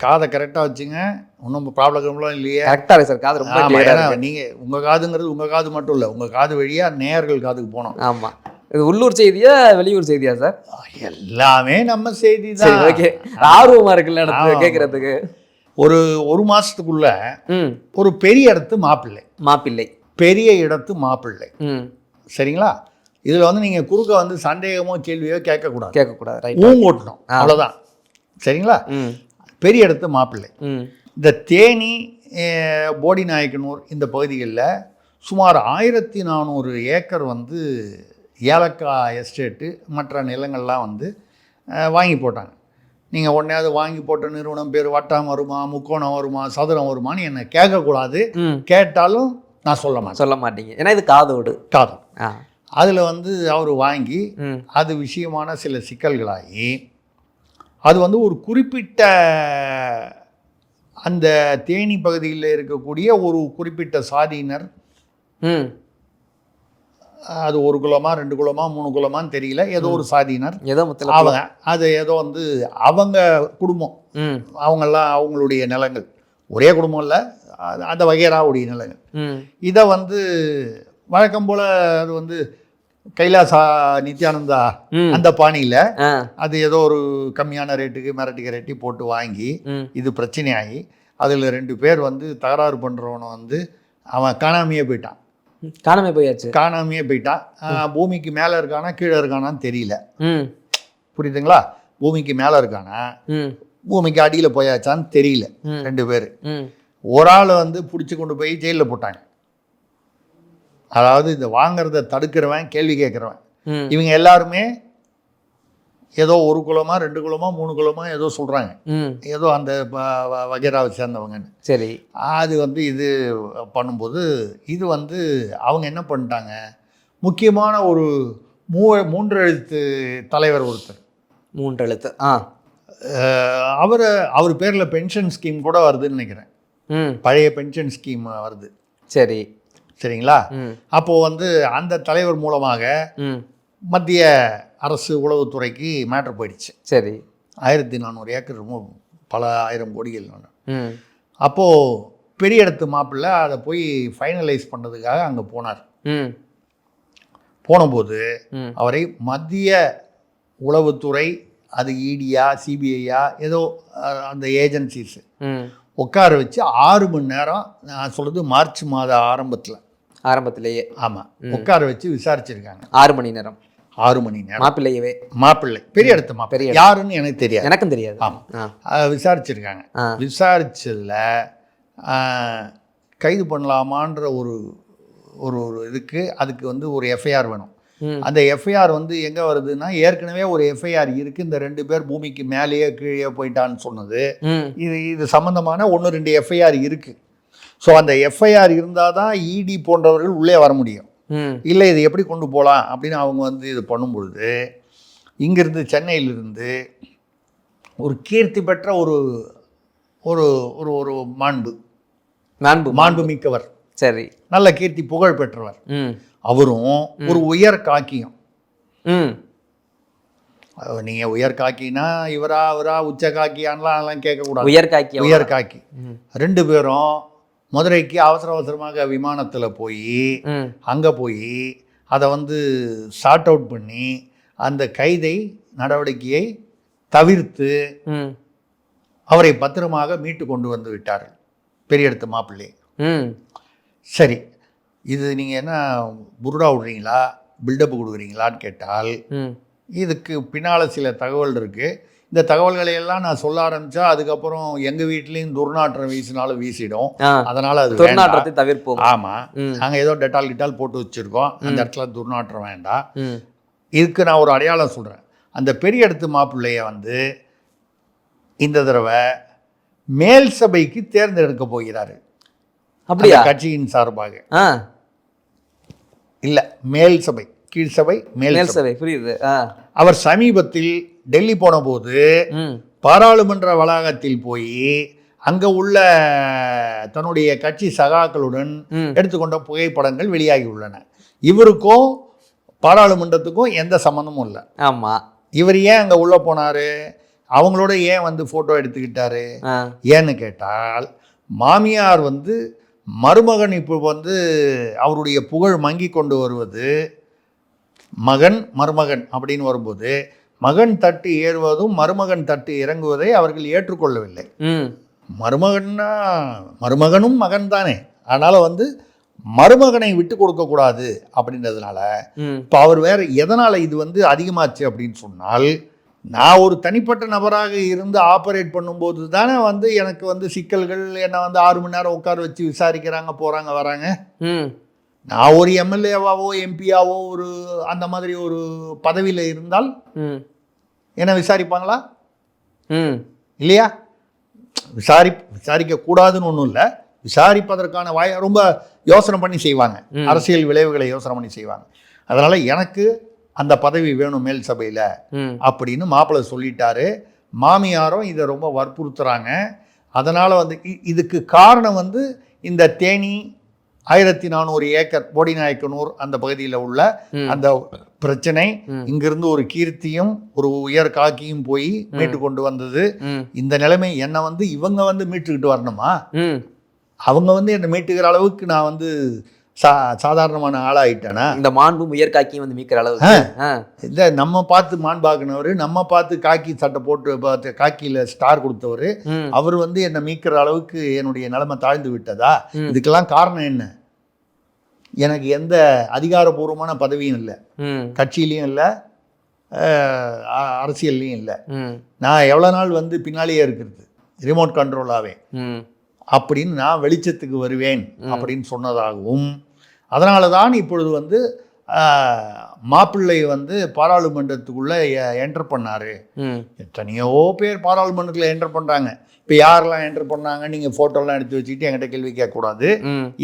காதை கரெக்டாக வச்சுங்க, ஒன்றும் ப்ராப்ளம்லாம் இல்லையே. கரெக்டாக இருக்கு சார், காது ரொம்ப நீங்கள் உங்கள் காதுங்கிறது உங்கள் காது மட்டும் இல்லை, உங்கள் காது வழியாக நேயர்கள் காதுக்கு போனோம். ஆமாம், இது உள்ளூர் செய்தியா வெளியூர் செய்தியா சார்? எல்லாமே நம்ம செய்தி தான். ஓகே, ஆர்வமா இருக்குல்ல கேட்கறதுக்கு. ஒரு மாசத்துக்குள்ள ஒரு பெரிய இடத்து மாப்பிள்ளை, பெரிய இடத்து மாப்பிள்ளை, சரிங்களா? இதுல நீங்க குறுக்க சந்தேகமோ கேள்வியோ கேட்கக்கூடாது, ஓட்டணும், அவ்வளவுதான், சரிங்களா? பெரிய இடத்து மாப்பிள்ளை. இந்த தேனி, போடி நாயக்கனூர் இந்த பகுதிகளில் சுமார் 1400 ஏக்கர் ஏலக்காய் எஸ்டேட்டு மற்ற நிலங்கள்லாம் வாங்கி போட்டாங்க. நீங்கள் ஒன்றையாவது வாங்கி போட்ட நிறுவனம் பேர் வட்டம் வருமா, முக்கோணம் வருமா, சதுரம் வருமானு என்னை கேட்கக்கூடாது. கேட்டாலும் நான் சொல்ல மாட்டீங்க, ஏன்னா இது காதோடு. அதில் அவர் வாங்கி அது விஷயமான சில சிக்கல்களாகி அது ஒரு குறிப்பிட்ட அந்த தேனி பகுதியில் இருக்கக்கூடிய ஒரு குறிப்பிட்ட சாதியினர், அது 1 குலமா 2 குலமா 3 குலமான்னு தெரியல, ஏதோ ஒரு சாதியினர், அவங்க அது ஏதோ அவங்க குடும்பம், அவங்கெல்லாம் அவங்களுடைய நிலங்கள், ஒரே குடும்பம் இல்லை, அந்த வகைராவுடைய நிலங்கள். இதை வழக்கம் போல் அது கைலாசா நித்யானந்தா அந்த பாணியில் அது ஏதோ ஒரு கம்மியான ரேட்டுக்கு மிரட்டி போட்டு வாங்கி இது பிரச்சனையாகி அதில் 2 பேர் தகராறு பண்ணுறவனை அவன் காணாமையே போயிட்டான். காணாமையே போயிட்டான். பூமிக்கு மேலே இருக்கானா கீழே இருக்கானான்னு தெரியல, புரியுதுங்களா? பூமிக்கு மேலே இருக்கானா பூமிக்கு அடியில் போயாச்சான்னு தெரியல. 2 பேர், ஒரு ஆள் பிடிச்சி கொண்டு போய் ஜெயிலில் போட்டாங்க. அதாவது இந்த வாங்கிறத தடுக்கிறவன், கேள்வி கேட்குறவன், இவங்க எல்லாருமே ஏதோ 1 குலமா 2 குலமா 3 குலமா ஏதோ சொல்கிறாங்க, ஏதோ அந்த வகைராவை சேர்ந்தவங்கன்னு. சரி, அது இது பண்ணும்போது இது அவங்க என்ன பண்ணிட்டாங்க, முக்கியமான ஒரு 3 எழுத்து தலைவர் ஒருத்தர், 3 எழுத்து, அவர் பேரில் பென்ஷன் ஸ்கீம் கூட வருதுன்னு நினைக்கிறேன், பழைய பென்ஷன் ஸ்கீம் வருது. சரிங்களா? அப்போது அந்த தலைவர் மூலமாக மத்திய அரசு உளவுத்துறைக்கு மேட்டர் போயிடுச்சு. சரி, 1400 ஏக்கர், ரொம்ப பல 1000 கோடிகள். அப்போது பெரிய இடத்து மாப்பிள்ளை அதை போய் ஃபைனலைஸ் பண்ணுறதுக்காக அங்கே போனார். போனபோது அவரை மத்திய உளவுத்துறை, அது இடியா சிபிஐயா ஏதோ அந்த ஏஜென்சிஸ் உட்கார வச்சு 6 மணி நேரம், நான் சொல்றது மார்ச் மாத ஆரம்பத்திலேயே ஆமாம் உட்கார வச்சு விசாரிச்சிருக்காங்க. 6 மணி நேரம் 6 மணி நேரம். மாப்பிள்ளை பெரிய இடத்து மாப்பிள்ளை யாருன்னு எனக்கு தெரியாது. எனக்கும் தெரியாது. ஆமாம் விசாரிச்சிருக்காங்க. விசாரிச்சதில் கைது பண்ணலாமான்ற ஒரு ஒரு இதுக்கு அதுக்கு வந்து ஒரு எஃப்ஐஆர் வேணும். அந்த எஃப்ஐஆர் வந்து எங்கே வருதுன்னா, ஏற்கனவே ஒரு எஃப்ஐஆர் இருக்குது. இந்த 2 பேர் பூமிக்கு மேலேயே கீழே போயிட்டான்னு சொன்னது. இது சம்மந்தமான 1-2 எஃப்ஐஆர் இருக்குது. ஸோ அந்த எஃப்ஐஆர் இருந்தால் தான் இடி போன்றவர்கள் உள்ளே வர முடியும். இல்லை இது எப்படி கொண்டு போகலாம் அப்படின்னு அவங்க வந்து இது பண்ணும்பொழுது, இங்கேருந்து சென்னையிலிருந்து ஒரு கீர்த்தி பெற்ற ஒரு ஒரு ஒரு மாண்பு மிக்கவர், சரி, நல்ல கீர்த்தி புகழ் பெற்றவர், அவரும் ஒரு உயர் காக்கியும். நீங்க உயர் காக்கினா இவரா உச்ச காக்கியான்லாம் கேட்கக்கூடாது. உயர் காக்கி 2 பேரும் மதுரைக்கு அவசரமாக விமானத்தில் போய் அங்கே போய் அதை வந்து சார்ட் அவுட் பண்ணி அந்த கைதை நடவடிக்கையை தவிர்த்து அவரை பத்திரமாக மீட்டு கொண்டு வந்து விட்டார்கள், பெரிய இடத்து மாப்பிள்ளை. சரி, இது நீங்கள் என்ன புருடா விடுறீங்களா, பில்டப் கொடுக்குறீங்களான்னு கேட்டால், இதுக்கு பின்னால் சில தகவல் இருக்குது. இந்த தகவல்களை எல்லாம் நான் சொல்ல ஆரம்பித்தா அதுக்கப்புறம் எங்கள் வீட்லேயும் துர்நாற்றம் வீசினாலும் வீசிடும். அதனால் அது துர்நாற்றத்தை தவிர்ப்போம். ஆமாம், நாங்கள் ஏதோ டெட்டால் போட்டு வச்சுருக்கோம், அந்த இடத்துல துர்நாற்றம் வேண்டாம். இதுக்கு நான் ஒரு அடையாளம் சொல்கிறேன். அந்த பெரிய இடத்து மாப்பிள்ளைய வந்து இந்த தடவை மேல் சபைக்கு தேர்ந்தெடுக்க போகிறாரு. அப்படியா? கட்சியின் சார்பாக இல்ல, மேல் சபை, கீழ் சபை, மேல் சபை, புரியுது. அவர் சமீபத்தில் டெல்லி போன போது பாராளுமன்ற வளாகத்தில் போய் அங்க உள்ள தன்னுடைய கட்சி சகாக்களுடன் எடுத்துக்கொண்ட புகைப்படங்கள் வெளியாகி உள்ளன. இவருக்கும் பாராளுமன்றத்துக்கும் எந்த சம்பந்தமும் இல்லை. ஆமா, இவர் ஏன் அங்க உள்ள போனாரு, அவங்களோட ஏன் வந்து போட்டோ எடுத்துக்கிட்டாரு ஏன்னு கேட்டால், மாமியார் வந்து மருமகன் இப்போ வந்து அவருடைய புகழ் மங்கி கொண்டு வருவது, மருமகன் அப்படின்னு வரும்போது மகன் தட்டு ஏறுவதும் மருமகன் தட்டு இறங்குவதை அவர்கள் ஏற்றுக்கொள்ளவில்லை. மருமகனும் மகன் தானே, அதனால வந்து மருமகனை விட்டு கொடுக்கக்கூடாது அப்படின்றதுனால இப்போ அவர் வேற எதனால் இது வந்து அதிகமாச்சு அப்படின்னு சொன்னால், நான் ஒரு தனிப்பட்ட நபராக இருந்து ஆப்ரேட் பண்ணும்போது தானே வந்து எனக்கு வந்து சிக்கல்கள், என்னை வந்து 6 மணி நேரம் உட்கார வச்சு விசாரிக்கிறாங்க, போகிறாங்க வராங்க. நான் ஒரு எம்எல்ஏவாவோ எம்பியாவோ ஒரு அந்த மாதிரி ஒரு பதவியில் இருந்தால் என்ன விசாரிப்பாங்களா? இல்லையா? விசாரிக்க கூடாதுன்னு ஒன்றும் இல்லை, விசாரிப்பதற்கான ரொம்ப யோசனை பண்ணி செய்வாங்க, அரசியல் விளைவுகளை யோசனை பண்ணி செய்வாங்க. அதனால் எனக்கு அந்த பதவி வேணும் மேல் சபையில் அப்படின்னு மாப்பிள்ளை சொல்லிட்டாரு. மாமியாரும் இதை ரொம்ப வற்புறுத்துறாங்க. அதனால் வந்து இதுக்கு காரணம் வந்து இந்த தேனி 1400 ஏக்கர் போடிநாயக்கனூர் அந்த பகுதியில் உள்ள அந்த பிரச்சனை. இங்கிருந்து ஒரு கீர்த்தியும் ஒரு உயர் காக்கியும் போய் மீட்டு கொண்டு வந்தது. இந்த நிலைமை என்னை வந்து இவங்க வந்து மீட்டுக்கிட்டு வரணுமா? அவங்க வந்து என்னை மீட்டுக்கிற அளவுக்கு நான் வந்து சாதாரணமான ஆளாயிட்டேனா? இந்த மாண்பும் உயர் காக்கியும் வந்து மீட்கிற அளவுக்கு இல்லை. நம்ம பார்த்து மாண்பாக்குனவர், நம்ம பார்த்து காக்கி சட்டை போட்டு பார்த்து காக்கியில் ஸ்டார் கொடுத்தவர், அவர் வந்து என்னை மீட்கிற அளவுக்கு என்னுடைய நிலைமை தாழ்ந்து விட்டதா? இதுக்கெல்லாம் காரணம் என்ன? எனக்கு எந்த அதிகாரபூர்வமான பதவியும் இல்லை, கட்சியிலையும் இல்லை, அரசியல்லையும் இல்லை. நான் எவ்வளோ நாள் வந்து பின்னாலேயே இருக்கிறது, ரிமோட் கண்ட்ரோலாகவே அப்படின்னு நான் வெளிச்சத்துக்கு வருவேன் அப்படின்னு சொன்னதாகவும், அதனால தான் இப்பொழுது வந்து மாப்பிள்ளை வந்து பாராளுமன்றத்துக்குள்ளே என்டர் பண்ணார். எத்தனையோ பேர் பாராளுமன்றத்தில் என்டர் பண்ணுறாங்க. இப்போ யாரெல்லாம் என்டர் பண்ணாங்க நீங்கள் ஃபோட்டோலாம் எடுத்து வச்சுக்கிட்டு என்கிட்ட கேள்வி கேட்கக்கூடாது.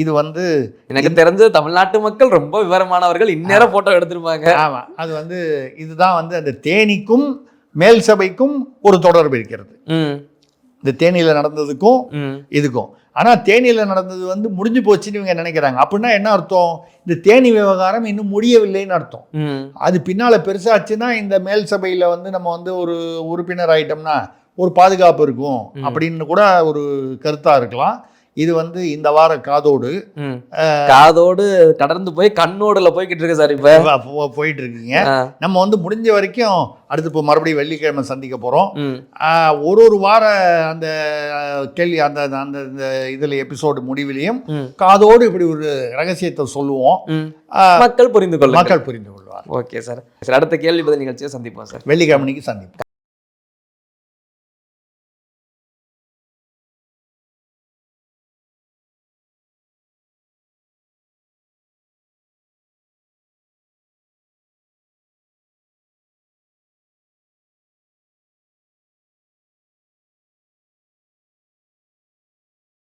இது வந்து எனக்கு தெரிஞ்ச தமிழ்நாட்டு மக்கள் ரொம்ப விவரமானவர்கள், இந்நேரம் ஃபோட்டோ எடுத்துருப்பாங்க. ஆமாம், அது வந்து இதுதான் வந்து அந்த தேனிக்கும் மேல் சபைக்கும் ஒரு தொடர்பு இருக்கிறது. இந்த தேனியில் நடந்ததுக்கும் இதுக்கும். ஆனால் தேனியில் நடந்தது வந்து முடிஞ்சு போச்சுன்னு இவங்க நினைக்கிறாங்க. அப்படின்னா என்ன அர்த்தம்? இந்த தேனி விவகாரம் இன்னும் முடியவில்லைன்னு அர்த்தம். அது பின்னால் பெருசாச்சுன்னா இந்த மேல் சபையில் வந்து நம்ம வந்து ஒரு உறுப்பினர் ஆகிட்டோம்னா ஒரு பாதுகாப்பு இருக்கும் அப்படின்னு கூட ஒரு கருத்தாக இருக்கலாம். இது வந்து இந்த வார காதோடு காதோடு கடந்து போய் கண்ணோடுல போய்கிட்டு இருக்கு சார். இப்ப போயிட்டு இருக்கீங்க. நம்ம வந்து முடிஞ்ச வரைக்கும் அடுத்து இப்போ மறுபடியும் வெள்ளிக்கிழமை சந்திக்க போறோம். ஒரு வார அந்த கேள்வி அந்த அந்த இதுல எபிசோடு முடிவிலையும் காதோடு இப்படி ஒரு ரகசியத்தை சொல்லுவோம். மக்கள் புரிந்து கொள்வார். ஓகே சார், அடுத்த கேள்வி பதில் நிகழ்ச்சியை சந்திப்போம் சார். வெள்ளிக்கிழமைக்கு சந்திப்போம்.